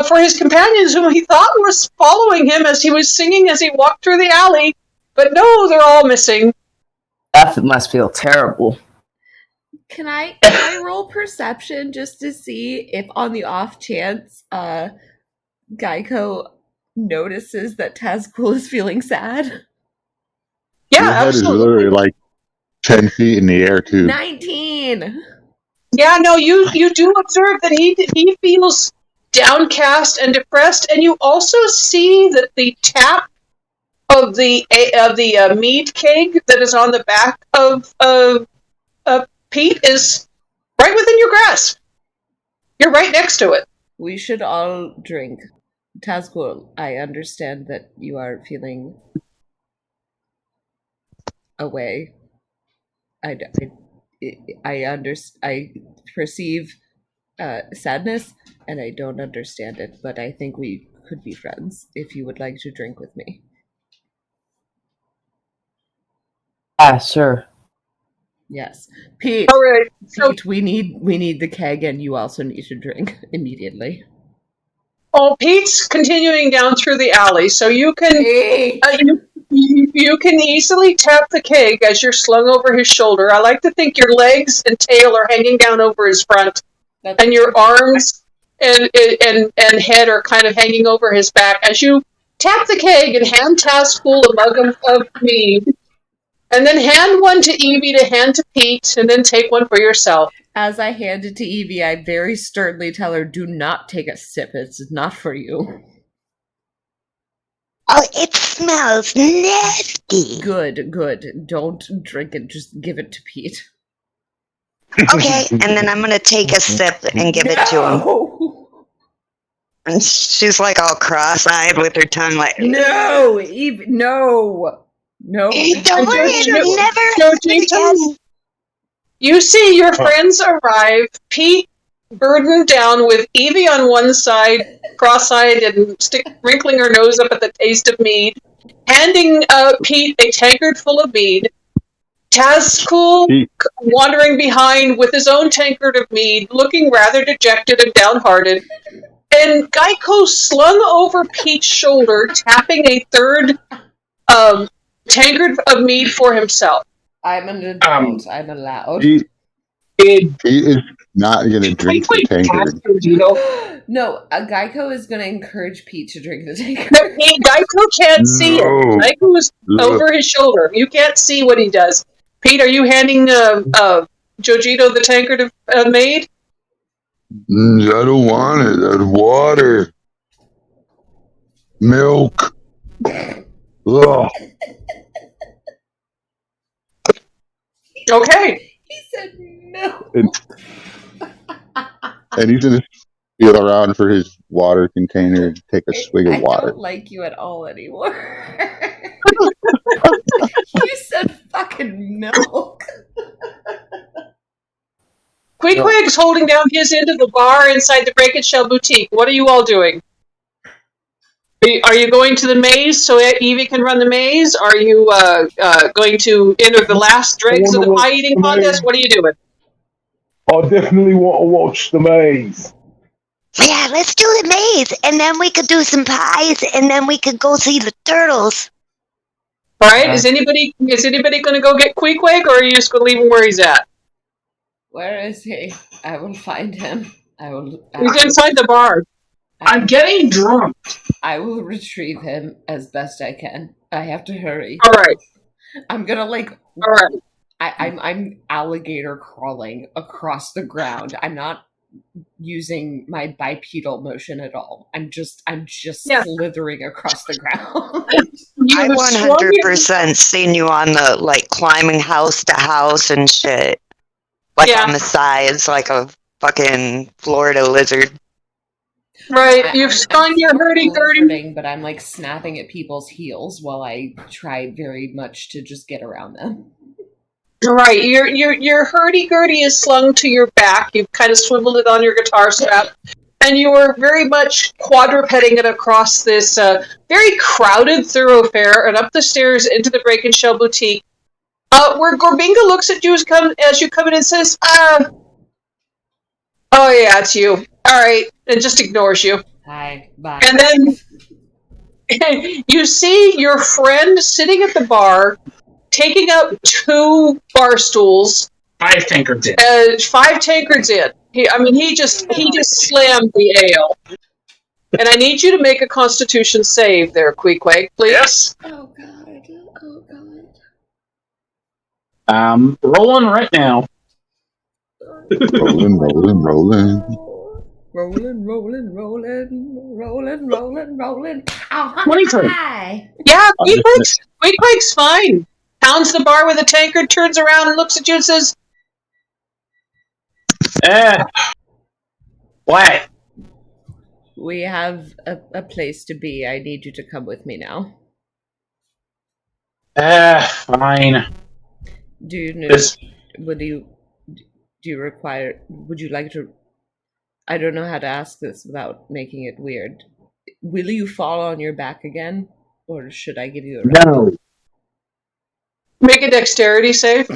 for his companions, whom he thought was following him as he was singing as he walked through the alley. But no, they're all missing. That must feel terrible. Can I roll perception just to see if on the off chance Geico notices that Tazcool is feeling sad? Yeah, Your head absolutely. is literally like 10 feet in the air, too. 19! Yeah, no, you do observe that he feels downcast and depressed, and you also see that the tap of the mead keg that is on the back of Pete is right within your grasp. You're right next to it. We should all drink. Tazcool, I understand that you are feeling away. I perceive sadness, and I don't understand it, but I think we could be friends if you would like to drink with me. Sure. Yes. Pete, All right. So, Pete, we need the keg, and you also need to drink immediately. Pete's continuing down through the alley, so you can Hey! you can easily tap the keg as you're slung over his shoulder. I like to think your legs and tail are hanging down over his front, and your arms and head are kind of hanging over his back as you tap the keg and hand Tazcool a mug of mead, and then hand one to Evie to hand to Pete, and then take one for yourself. As I hand it to Evie, I very sternly tell her, do not take a sip. It's not for you. Oh, it smells nasty. Good. Don't drink it. Just give it to Pete. Okay, and then I'm gonna take a sip and give it to him. No! And she's like all cross-eyed with her tongue like, No! Evie, no! No. don't worry, it'll never Joe happen again. You see your friends arrive, Pete burdened down with Evie on one side, cross-eyed and wrinkling her nose up at the taste of mead, handing Pete a tankard full of mead, Tazcool wandering behind with his own tankard of mead, looking rather dejected and downhearted, and Geico slung over Pete's shoulder, tapping a third tankard of mead for himself. I'm an adult. I'm allowed. He is not going to drink the tankard. No, Geico is going to encourage Pete to drink the tankard. No, Geico can't see it. Geico is over his shoulder. You can't see what he does. Pete, are you handing Jojito the tankard of mead? I don't want it. That's water. Milk. Ugh. Okay. He said no. And he's going to feel around for his water container to take a swig of water. I don't like you at all anymore. You said fucking milk. Queequeg's holding down his end of the bar inside the Break and Shell boutique. What are you all doing? Are you going to the maze so Evie can run the maze? Are you going to enter the last dregs of the pie eating contest? What are you doing? I definitely want to watch the maze. Yeah, let's do the maze, and then we could do some pies, and then we could go see the turtles. All right. Is anybody going to go get Queequeg, or are you just going to leave him where he's at? Where is he? I will find him. He's inside the bar. I'm getting drunk. I will retrieve him as best I can. I have to hurry. All right. I'm gonna All right. I'm alligator crawling across the ground. I'm not using my bipedal motion at all. I'm just slithering across the ground. I 100% seen you on the climbing house to house and shit. On the sides like a fucking Florida lizard. Right, you've spun your hurdy-gurdy. But I'm snapping at people's heels while I try very much to just get around them. Right, your hurdy-gurdy is slung to your back. You've kind of swiveled it on your guitar strap, and you are very much quadrupeding it across this very crowded thoroughfare and up the stairs into the Break and Shell Boutique, where Gorbinga looks at you as you come in and says, "Oh yeah, it's you. All right," and just ignores you. Hi, bye. And then you see your friend sitting at the bar, taking up 2 bar stools. 5 tankards in. 5 tankards in. He just slammed the ale. And I need you to make a Constitution save there, Queequeg, please. Yes. Oh god. Oh god. Rolling right now. Rolling. Rolling. Oh, 23. hi. Yeah, Queequeg's fine. Pounds the bar with a tankard, turns around and looks at you and says, What? We have a place to be. I need you to come with me now. Fine. Do you know? Would you like to? I don't know how to ask this without making it weird. Will you fall on your back again, or should I give you a ride? No. make a dexterity save.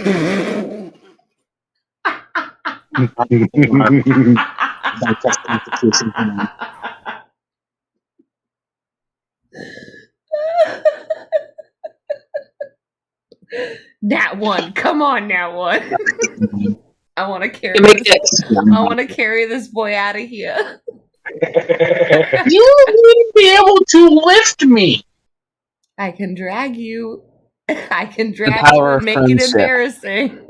That one. Come on, that one. I want to carry. I want to carry this boy out of here. You need to be able to lift me. I can drag you. I can drag you and make it embarrassing.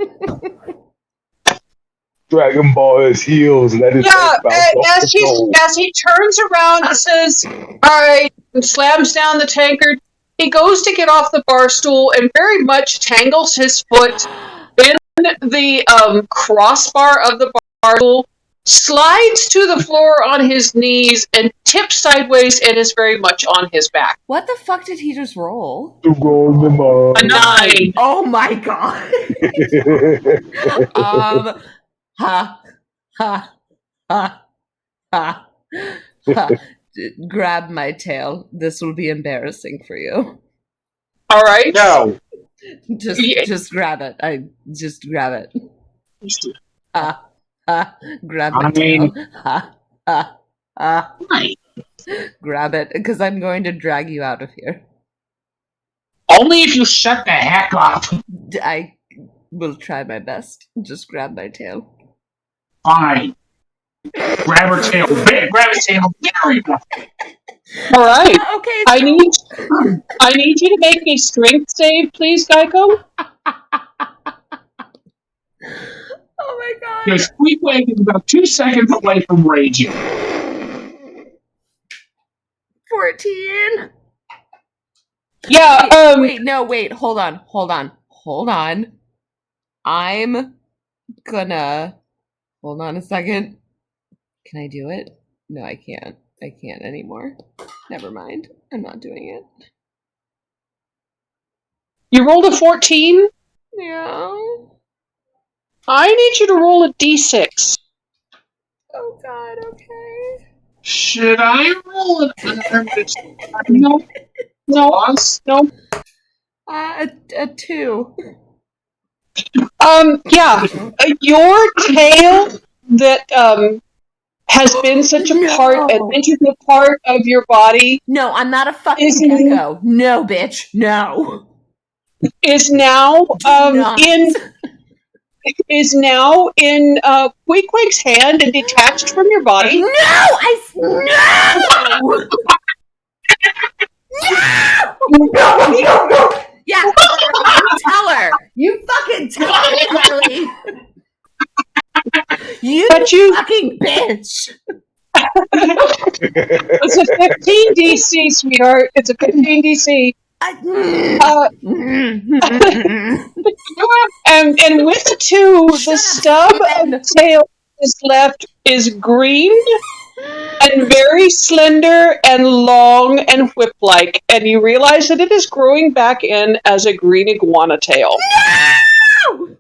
Dragon Ball his heels. That is as he turns around and says, "All right," and slams down the tankard. He goes to get off the bar stool and very much tangles his foot in the crossbar of the bar stool, slides to the floor on his knees, and tips sideways and is very much on his back. What the fuck did he just roll? A 9. Oh my god. Grab my tail. This will be embarrassing for you. All right. No. Just grab it. Just grab it. Grab my tail. Grab it, because I'm going to drag you out of here. Only if you shut the heck up. I will try my best. Just grab my tail. Fine. Grab her tail. Grab his tail very well. All right. Okay. I need you to make a strength save, please, Geico. Oh my god. Because Queequeg is about 2 seconds away from raging. 14. Yeah. Wait. Hold on. I'm gonna. Hold on a second. Can I do it? No, I can't. I can't anymore. Never mind. I'm not doing it. You rolled a 14? Yeah. I need you to roll a d6. Oh god, okay. Should I roll it? No. A 2. Yeah. Your tail that has been such a part, an No. integral part of your body, No, I'm not a fucking Isn't- gecko. No, bitch. No. is now Not. in Queequeg's hand and detached from your body. No! No! No! Yeah, you tell her. You fucking tell her, Carly. But you- fucking bitch. It's a 15 DC, sweetheart. It's a 15 DC. And with the 2, the stub of the tail is left is green and very slender and long and whip-like, and you realize that it is growing back in as a green iguana tail. No!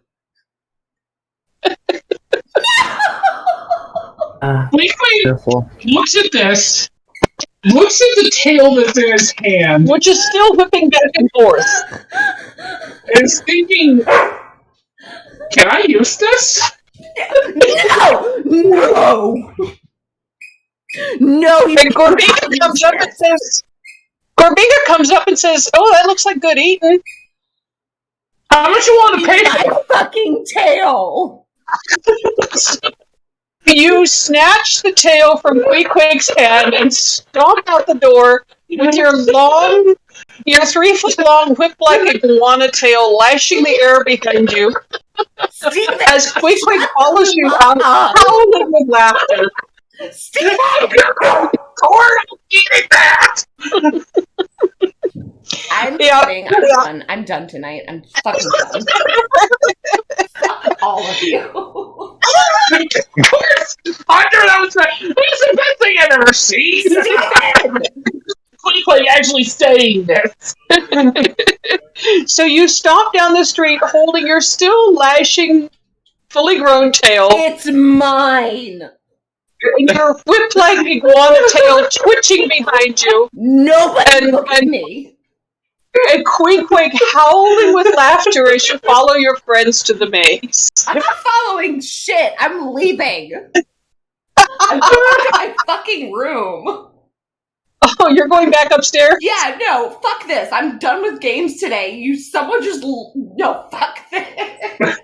Queequeg Careful. looks at this, looks at the tail that's in his hand, Which is still whipping back and forth. and is thinking, can I use this? No! No! No, you And Gorbinga comes up and says, "Oh, that looks like good eating." How much you want to pay for my fucking tail. You snatch the tail from Queequeg's hand and stomp out the door with your 3-foot-long whip-like iguana tail lashing the air behind you Steven, as Queequeg follows you out, howling with laughter. Steven! corn? Eat it back! I'm Yeah, kidding. yeah. Done. I'm done tonight. I'm fucking done. Fuck all of you. Of course! Andre, that's the best thing I've ever seen! Queequeg actually saying this. So you stomp down the street holding your still lashing, fully grown tail, It's mine. and your whip-like iguana tail twitching behind you, Nobody And- look at and- me. and Queequeg howling with laughter as you follow your friends to the maze. I'm not following shit. I'm leaving. I'm going to my fucking room. Oh, you're going back upstairs? Yeah, no, fuck this. I'm done with games today. Someone just, no, fuck this.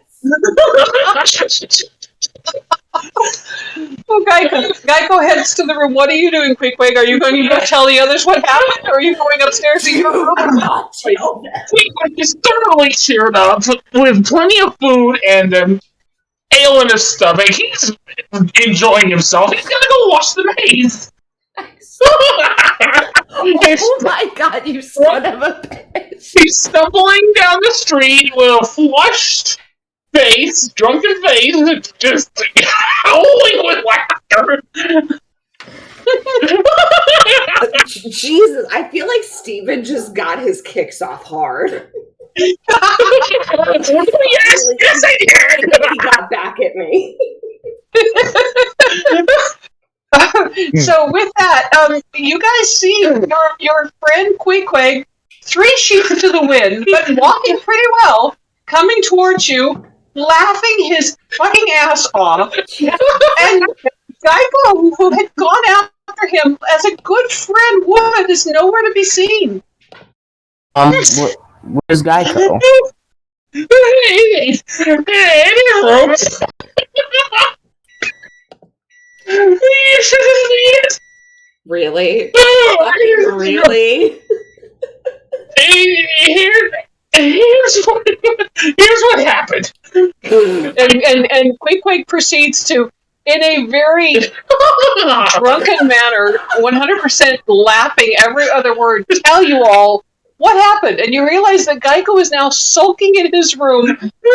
Oh, Geico heads to the room. What are you doing, Queequeg? Are you going to go tell the others what happened, or are you going upstairs to your room? Not tell them. Queequeg is thoroughly cheered up with plenty of food and ale in his stomach. He's enjoying himself. He's gonna go watch the maze. Oh my god, you son of a bitch. He's stumbling down the street with a flushed face, drunken face, and just howling with laughter. Jesus, I feel like Steven just got his kicks off hard. Yes, yes, I did. He got back at me. So with that, you guys see your friend Queequeg 3 sheets to the wind, but walking pretty well, coming towards you, laughing his fucking ass off, and Geico, who had gone after him as a good friend would, is nowhere to be seen. Where's Geico? Really? Really? Here's what happened. And Queequeg proceeds to, in a very drunken manner, 100% laughing every other word, tell you all what happened. And you realize that Geico is now sulking in his room,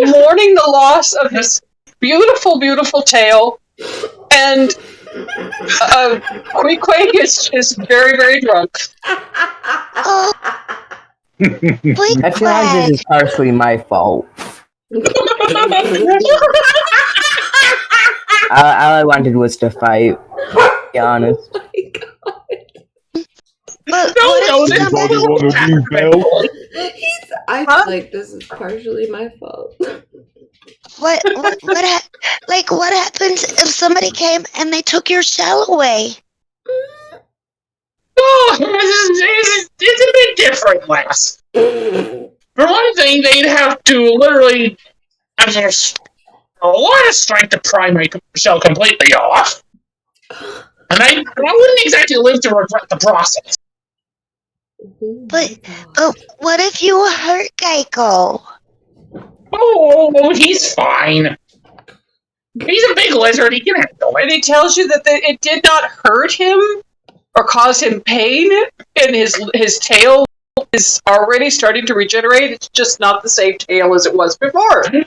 mourning the loss of his beautiful, beautiful tail. And Queequeg is very, very drunk. I feel like this is partially my fault. All I wanted was to fight. To be honest. But No, what if this Anybody want a new belt? I feel like this is partially my fault. what Like, what happens if somebody came and they took your shell away? Oh, it's a bit different, lass. For one thing, they'd have to literally exert a lot of strength to pry my shell completely off. And I wouldn't exactly live to regret the process. But what if you hurt Geico? Oh, he's fine. He's a big lizard. He can handle it. And he tells you that it did not hurt him or cause him pain, and his tail is already starting to regenerate. It's just not the same tail as it was before. Does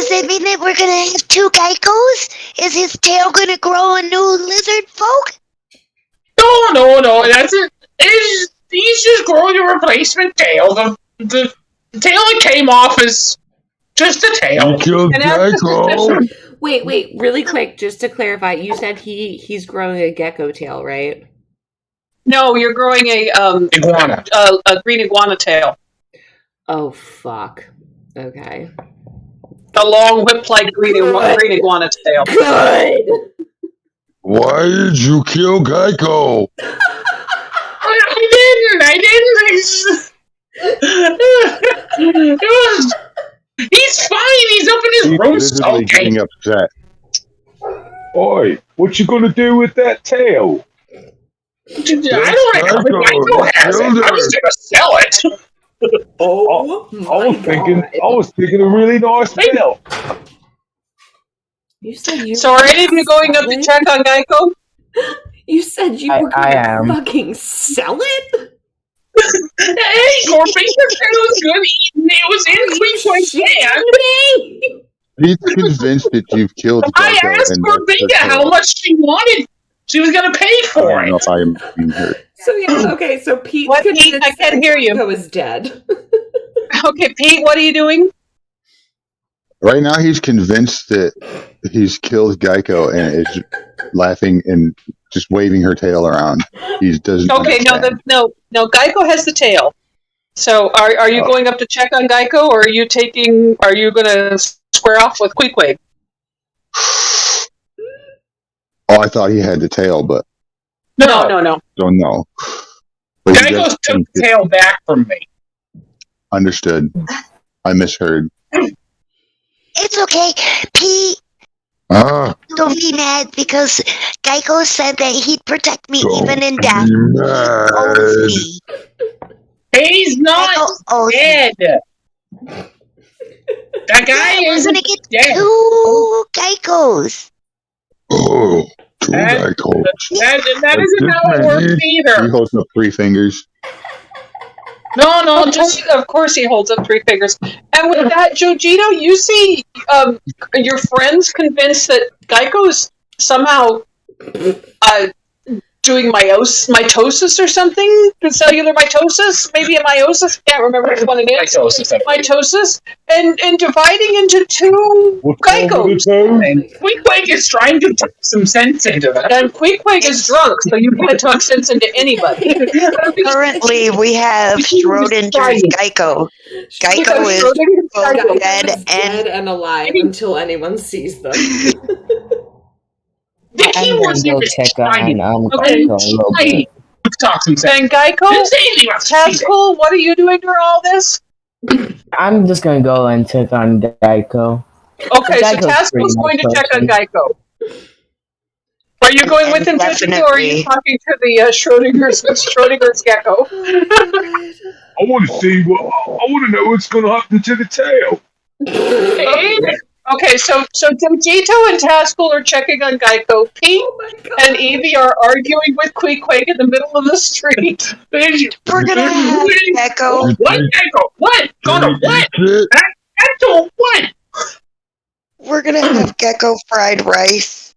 that mean that we're gonna have two Geicos? Is his tail gonna grow a new lizard folk? No. That's it. He's just growing a replacement tail. The tail that came off is just a tail. Wait, really quick, just to clarify, you said he's growing a gecko tail, right? No, you're growing Iguana. A green iguana tail. Oh, fuck. Okay. A long whip-like green iguana tail. Good! Why did you kill Geico? I didn't. He's fine. He's up in his room Visibly getting upset. Oi, what you gonna do with that tail? I don't have it. I was gonna sell it. I was thinking a really nice tail. You said you So are any of you going up to check on Geico? You said you were I gonna am. fucking sell it? Hey, Corbin, it was good eating. It was in Queensland. He's convinced that you've killed Geico. I asked Corbina how much she wanted. She was going to pay I for don't know it. if I am being hurt. So yeah, okay, so Pete What, Pete? I can't hear you. Geico is dead. Okay, Pete, what are you doing? Right now, he's convinced that he's killed Geico and is laughing and just waving her tail around. He doesn't. Okay, understand. no, Geico has the tail. So are you going up to check on Geico, or are you going to square off with Queequeg? Oh, I thought he had the tail, but No. don't know. But he Geico does took think the that- tail back from me. Understood. I misheard. It's okay, Pete. Don't be mad because Geico said that he'd protect me even in death. He owes me. He's not Geico owes me. dead. That guy We're isn't gonna get dead. 2 Geicos. Oh, two And- Geicos. That isn't how it works He either. holds up 3 fingers. No, Of course he holds up 3 fingers. And with that, Jojito, you see your friends convinced that Geico is somehow doing mitosis or something? Cellular mitosis? Maybe a meiosis? Can't remember which one it is. Mitosis. And dividing into 2 What's wrong Geicos. with the tail? And Queequeg is trying to put some sense into that. And Queequeg is drunk, so you can't talk sense into anybody. Currently, we have Schrodinger's Geico. Geico is both dead and and alive until anyone sees them. The I'm key gonna word here go is check trying. on Okay. Geico a little bit. Hey, talk some sense. And Geico, Didn't say anything about speaking. Tazcool, what are you doing during all this? I'm just gonna go and check on Geico. Okay, so Geico's pretty Tazcool's going to nice check on person. Geico. Are you going with him, Jojito, or are you Definitely. talking to the Schrodinger's gecko? I want to see what. I want to know what's going to happen to the tail. Okay, so Jojito and Tazcool are checking on Geico. Pete and Evie are arguing with Queequeg in the middle of the street. we're gonna have Gecko. What? Gecko? What? Gonna what? Gecko? What? We're gonna have Gecko fried rice.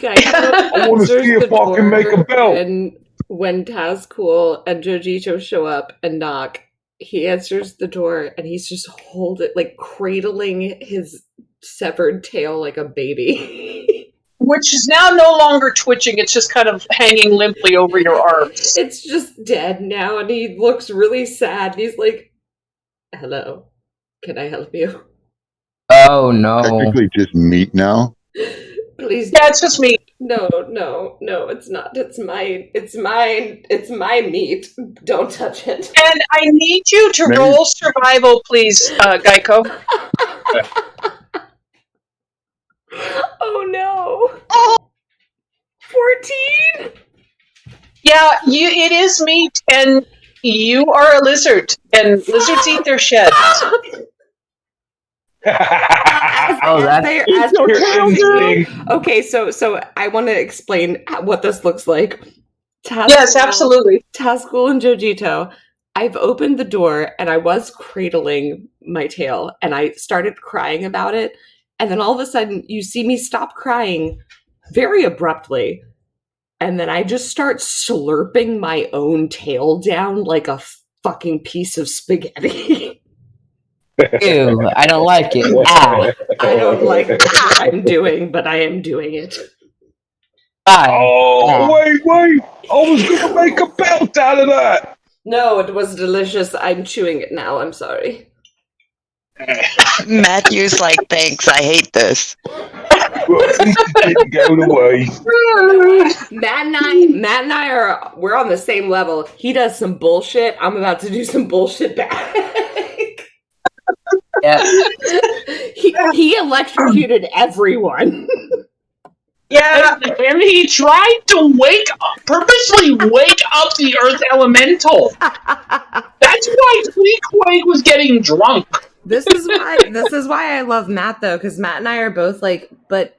I wanna see if I can make a bell. And when Tazcool and Jojito show up and knock, he answers the door and he's just cradling his severed tail like a baby. Which is now no longer twitching, it's just kind of hanging limply over your arms. It's just dead now, and he looks really sad. He's like, "Hello, can I help you?" Oh no. Technically just meat now. Please. Yeah, it's just me. No, it's not. It's mine. It's mine. It's my meat. Don't touch it. And I need you to Maybe- roll survival, please, Geico. Oh no. 14? Yeah, it is meat, and you are a lizard, and lizards eat their sheds. Oh, that's as Your they're instinct. Okay, so I want to explain what this looks like. Yes, absolutely. Tazgul and Jojito, I've opened the door and I was cradling my tail and I started crying about it. And then all of a sudden you see me stop crying very abruptly. And then I just start slurping my own tail down like a fucking piece of spaghetti. ew. I don't like it. Ah. I don't like what I'm doing, but I am doing it. Bye. Oh, wait. I was going to make a belt out of that. No, it was delicious. I'm chewing it now. I'm sorry. Matthew's like, thanks, I hate this. Well, at least it didn't go to waste. Matt and I we're on the same level. He does some bullshit. I'm about to do some bullshit back. Yeah. he electrocuted everyone. Yeah, And he tried to purposely wake up the Earth Elemental. That's why Queequeg was getting drunk. This is why I love Matt though, because Matt and I are both like, but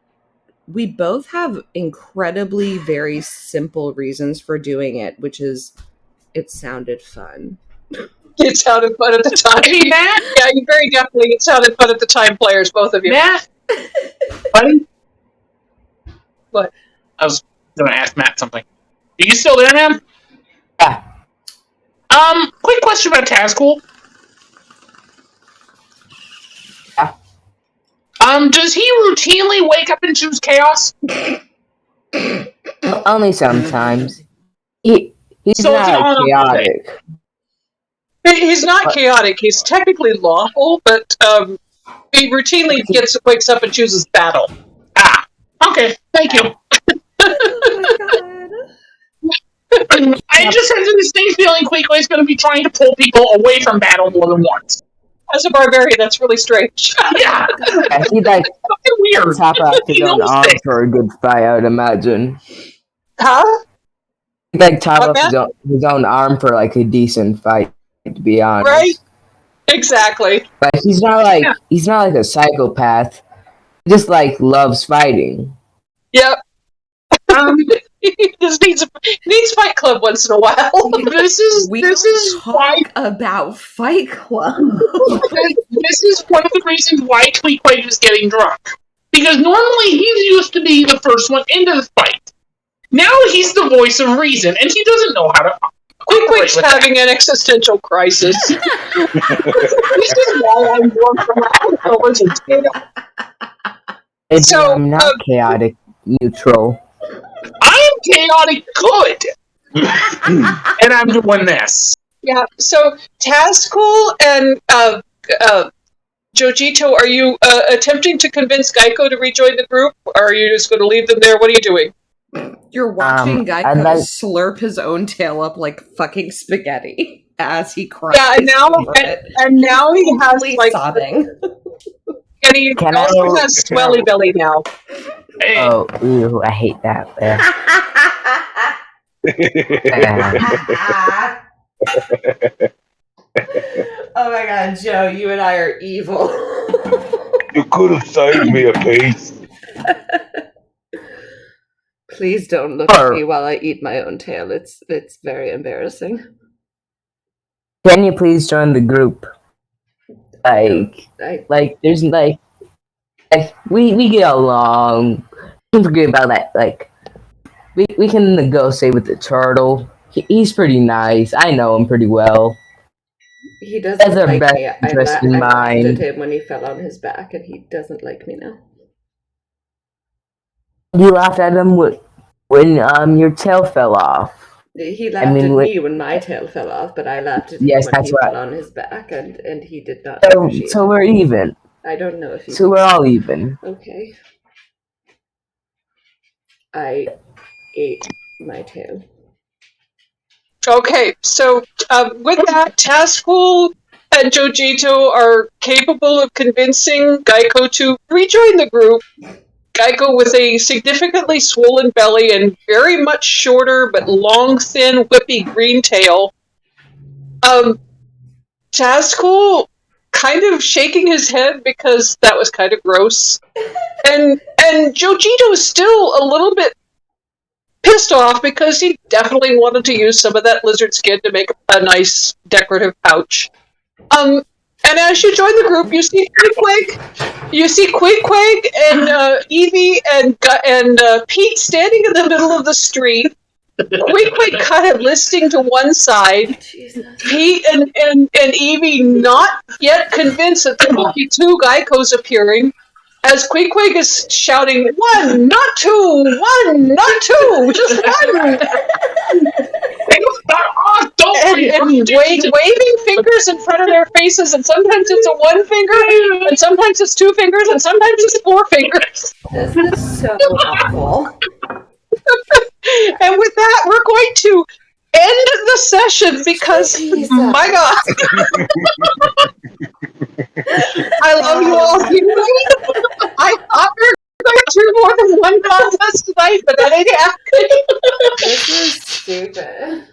we both have incredibly very simple reasons for doing it, which is it sounded fun. it sounded fun at the time. Hey, Matt, Yeah, you very definitely. It sounded fun at the time, players, both of you. Matt, buddy. What? I was going to ask Matt something. Are you still there, man? Yeah. Quick question about Tazcool. Yeah. Does he routinely wake up and choose chaos? Only sometimes. He's So it's not on a chaotic. He's not chaotic. He's technically lawful, but he routinely wakes up and chooses battle. Ah, okay. Thank you. I just have this thing feeling Queequeg's going to be trying to pull people away from battle more than once. As a barbarian, that's really strange. Yeah, Yeah, he'd like fucking weird. top out his He own knows arm things. for a good fight, I would imagine. Huh? He'd like top What, up Matt? his own arm for like a decent fight, to be honest. Right? Exactly. But he's not like a psychopath. He just like loves fighting. Yep. He just needs Fight Club once in a while. This is why about Fight Club. this is one of the reasons why Queequeg is getting drunk. Because normally he's used to being the first one into the fight. Now he's the voice of reason, and he doesn't know how to. Queequeg's having an existential crisis. This is why I'm drunk from my lizard's tail. So, I'm not chaotic neutral. I am chaotic good, and I'm doing this. Yeah. So Tazcool and Jojito, are you attempting to convince Geico to rejoin the group, or are you just going to leave them there? What are you doing? You're watching Geico I'd like- slurp his own tail up like fucking spaghetti as he cries. Yeah, and now over it. and now he has Totally like, sobbing. and he Can I- also has swelly belly now. Hey, Oh, ew, I hate that. Oh my god, Joe, you and I are evil. You could have saved me a piece. Please don't look at me while I eat my own tail. It's very embarrassing. Can you please join the group? There's we get along. Don't forget about that. Like, we can negotiate with the turtle. He's pretty nice. I know him pretty well. He doesn't Has our like best me. interest in I laughed mind. at him when he fell on his back, and he doesn't like me now. You laughed at him when your tail fell off. He laughed I mean, at wait- me when my tail fell off, but I laughed at him Yes, when that's he right. fell on his back, and he did not So, appreciate so it. we're even. I don't know if you. So we're all even. Okay. I ate my tail. Okay, so with that, Tazcool and Jojito are capable of convincing Geico to rejoin the group. Geico with a significantly swollen belly and very much shorter but long, thin, whippy green tail. Tazcool kind of shaking his head because that was kind of gross. And Jojito is still a little bit pissed off because he definitely wanted to use some of that lizard skin to make a nice decorative pouch. And as you join the group, you see Queequeg and Evie and Pete standing in the middle of the street. Queequeg kind of listing to one side. Jesus. Pete and Evie not yet convinced that there will be two Geicos appearing. As Queequeg is shouting, 1, not 2, 1, not 2, just 1! and waving fingers in front of their faces, and sometimes it's a 1 finger, and sometimes it's 2 fingers, and sometimes it's 4 fingers. This is so awful. And with that, we're going to end the session because, Jesus. my God, I love you all. I thought we were going to do more than one contest tonight, but that ain't happening. This is stupid.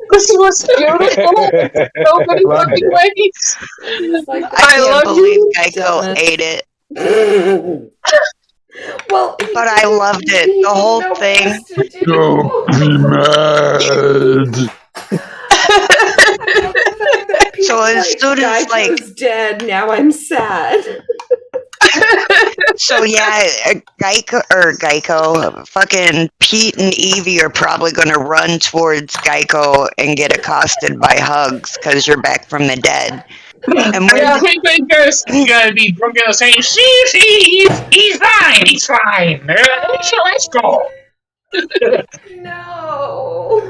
This was beautiful. So many fucking ways. It's like I can't love believe you. Geico ate it. well, But I loved it. The whole thing. Don't be mad. So as soon as, like, Geico's dead, now I'm sad. so yeah, Geico, fucking Pete and Evie are probably going to run towards Geico and get accosted by Hugs because you're back from the dead. And when Queequeg's gonna be gonna say, see, he's fine. Let's go. No.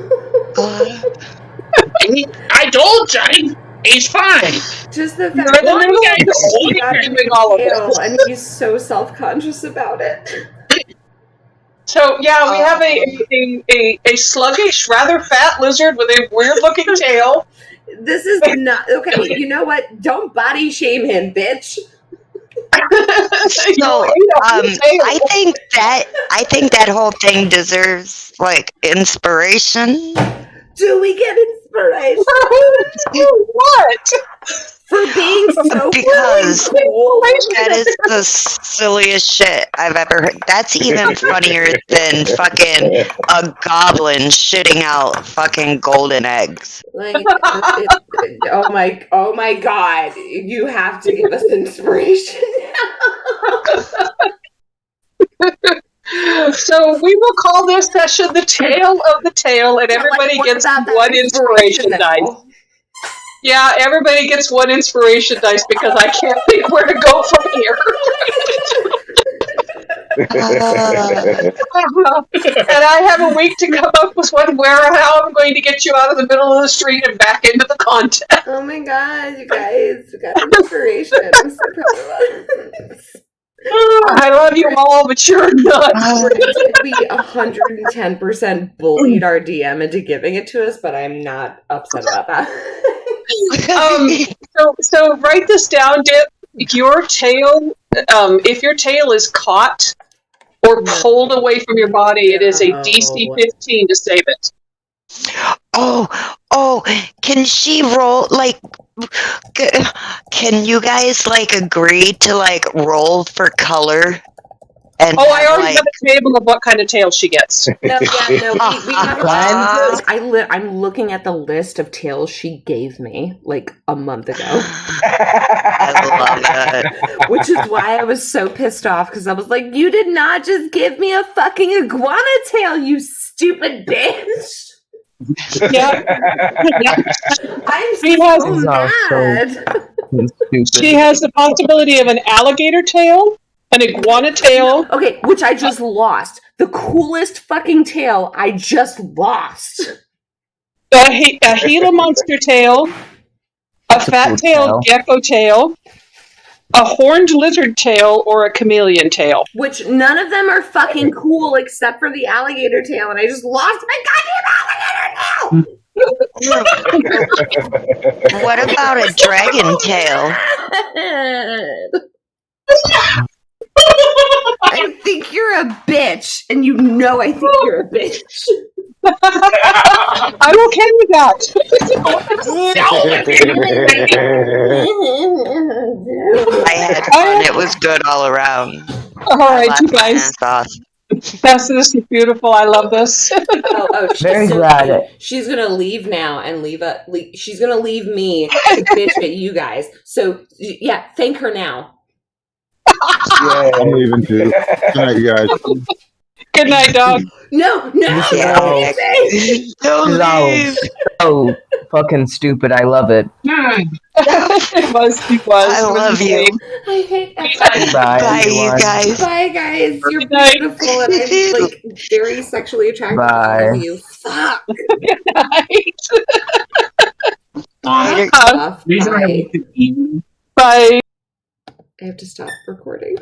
I told you, he's fine. Just the You're fact in the middle of that the street doing all of ill this. and he's so self-conscious about it. So yeah, we have a sluggish, rather fat lizard with a weird-looking tail. This is not okay. You know what? Don't body shame him, bitch. so I think that whole thing deserves like inspiration. Do we get inspiration What? for being so Because cool? that is the silliest shit I've ever heard. That's even funnier than fucking a goblin shitting out fucking golden eggs. Like, oh my God! You have to give us inspiration. So we will call this session the Tale of the Tail, and everybody gets one inspiration dice. Yeah, everybody gets one inspiration dice because I can't think where to go from here. And I have a week to come up with one how I'm going to get you out of the middle of the street and back into the contest. Oh my God, you guys got inspiration. I'm so proud of us. I love you all, but you're nuts. We 110% bullied our DM into giving it to us, but I'm not upset about that. So write this down, Dip. Your tail, if your tail is caught or pulled away from your body, it is a DC 15 to save it. Oh, can she roll, like, can you guys, like, agree to, like, roll for color? And I already have a table of what kind of tail she gets. We have I'm looking at the list of tails she gave me, like, a month ago. I love that. Which is why I was so pissed off, because I was like, you did not just give me a fucking iguana tail, you stupid bitch! Yeah. I'm so mad. She has the possibility of an alligator tail, an iguana tail. Okay, which I just lost. The coolest fucking tail I just lost. A Gila monster tail, a fat-tailed gecko tail, a horned lizard tail or a chameleon tail. Which none of them are fucking cool except for the alligator tail, and I just lost my goddamn alligator tail! What about a dragon tail? I think you're a bitch, and you know I think you're a bitch. I'm okay with that. I had fun. It was good all around. All right, I you laughed my guys. ass off. This is beautiful. I love this. Very glad. She's gonna leave now and she's gonna leave me to bitch at you guys. So yeah, thank her now. I'm leaving too. Good night, you guys. Good night, dog. No, Yeah. Don't leave. Oh, fucking stupid. I love it. It was. I love you. I hate that. Bye, Bye, you everyone. guys. Bye, guys. You're Good night. beautiful, and I'm like very sexually attracted to all of you. Fuck. Good night. Later. Off. These are Bye. Bye. I have to stop recording.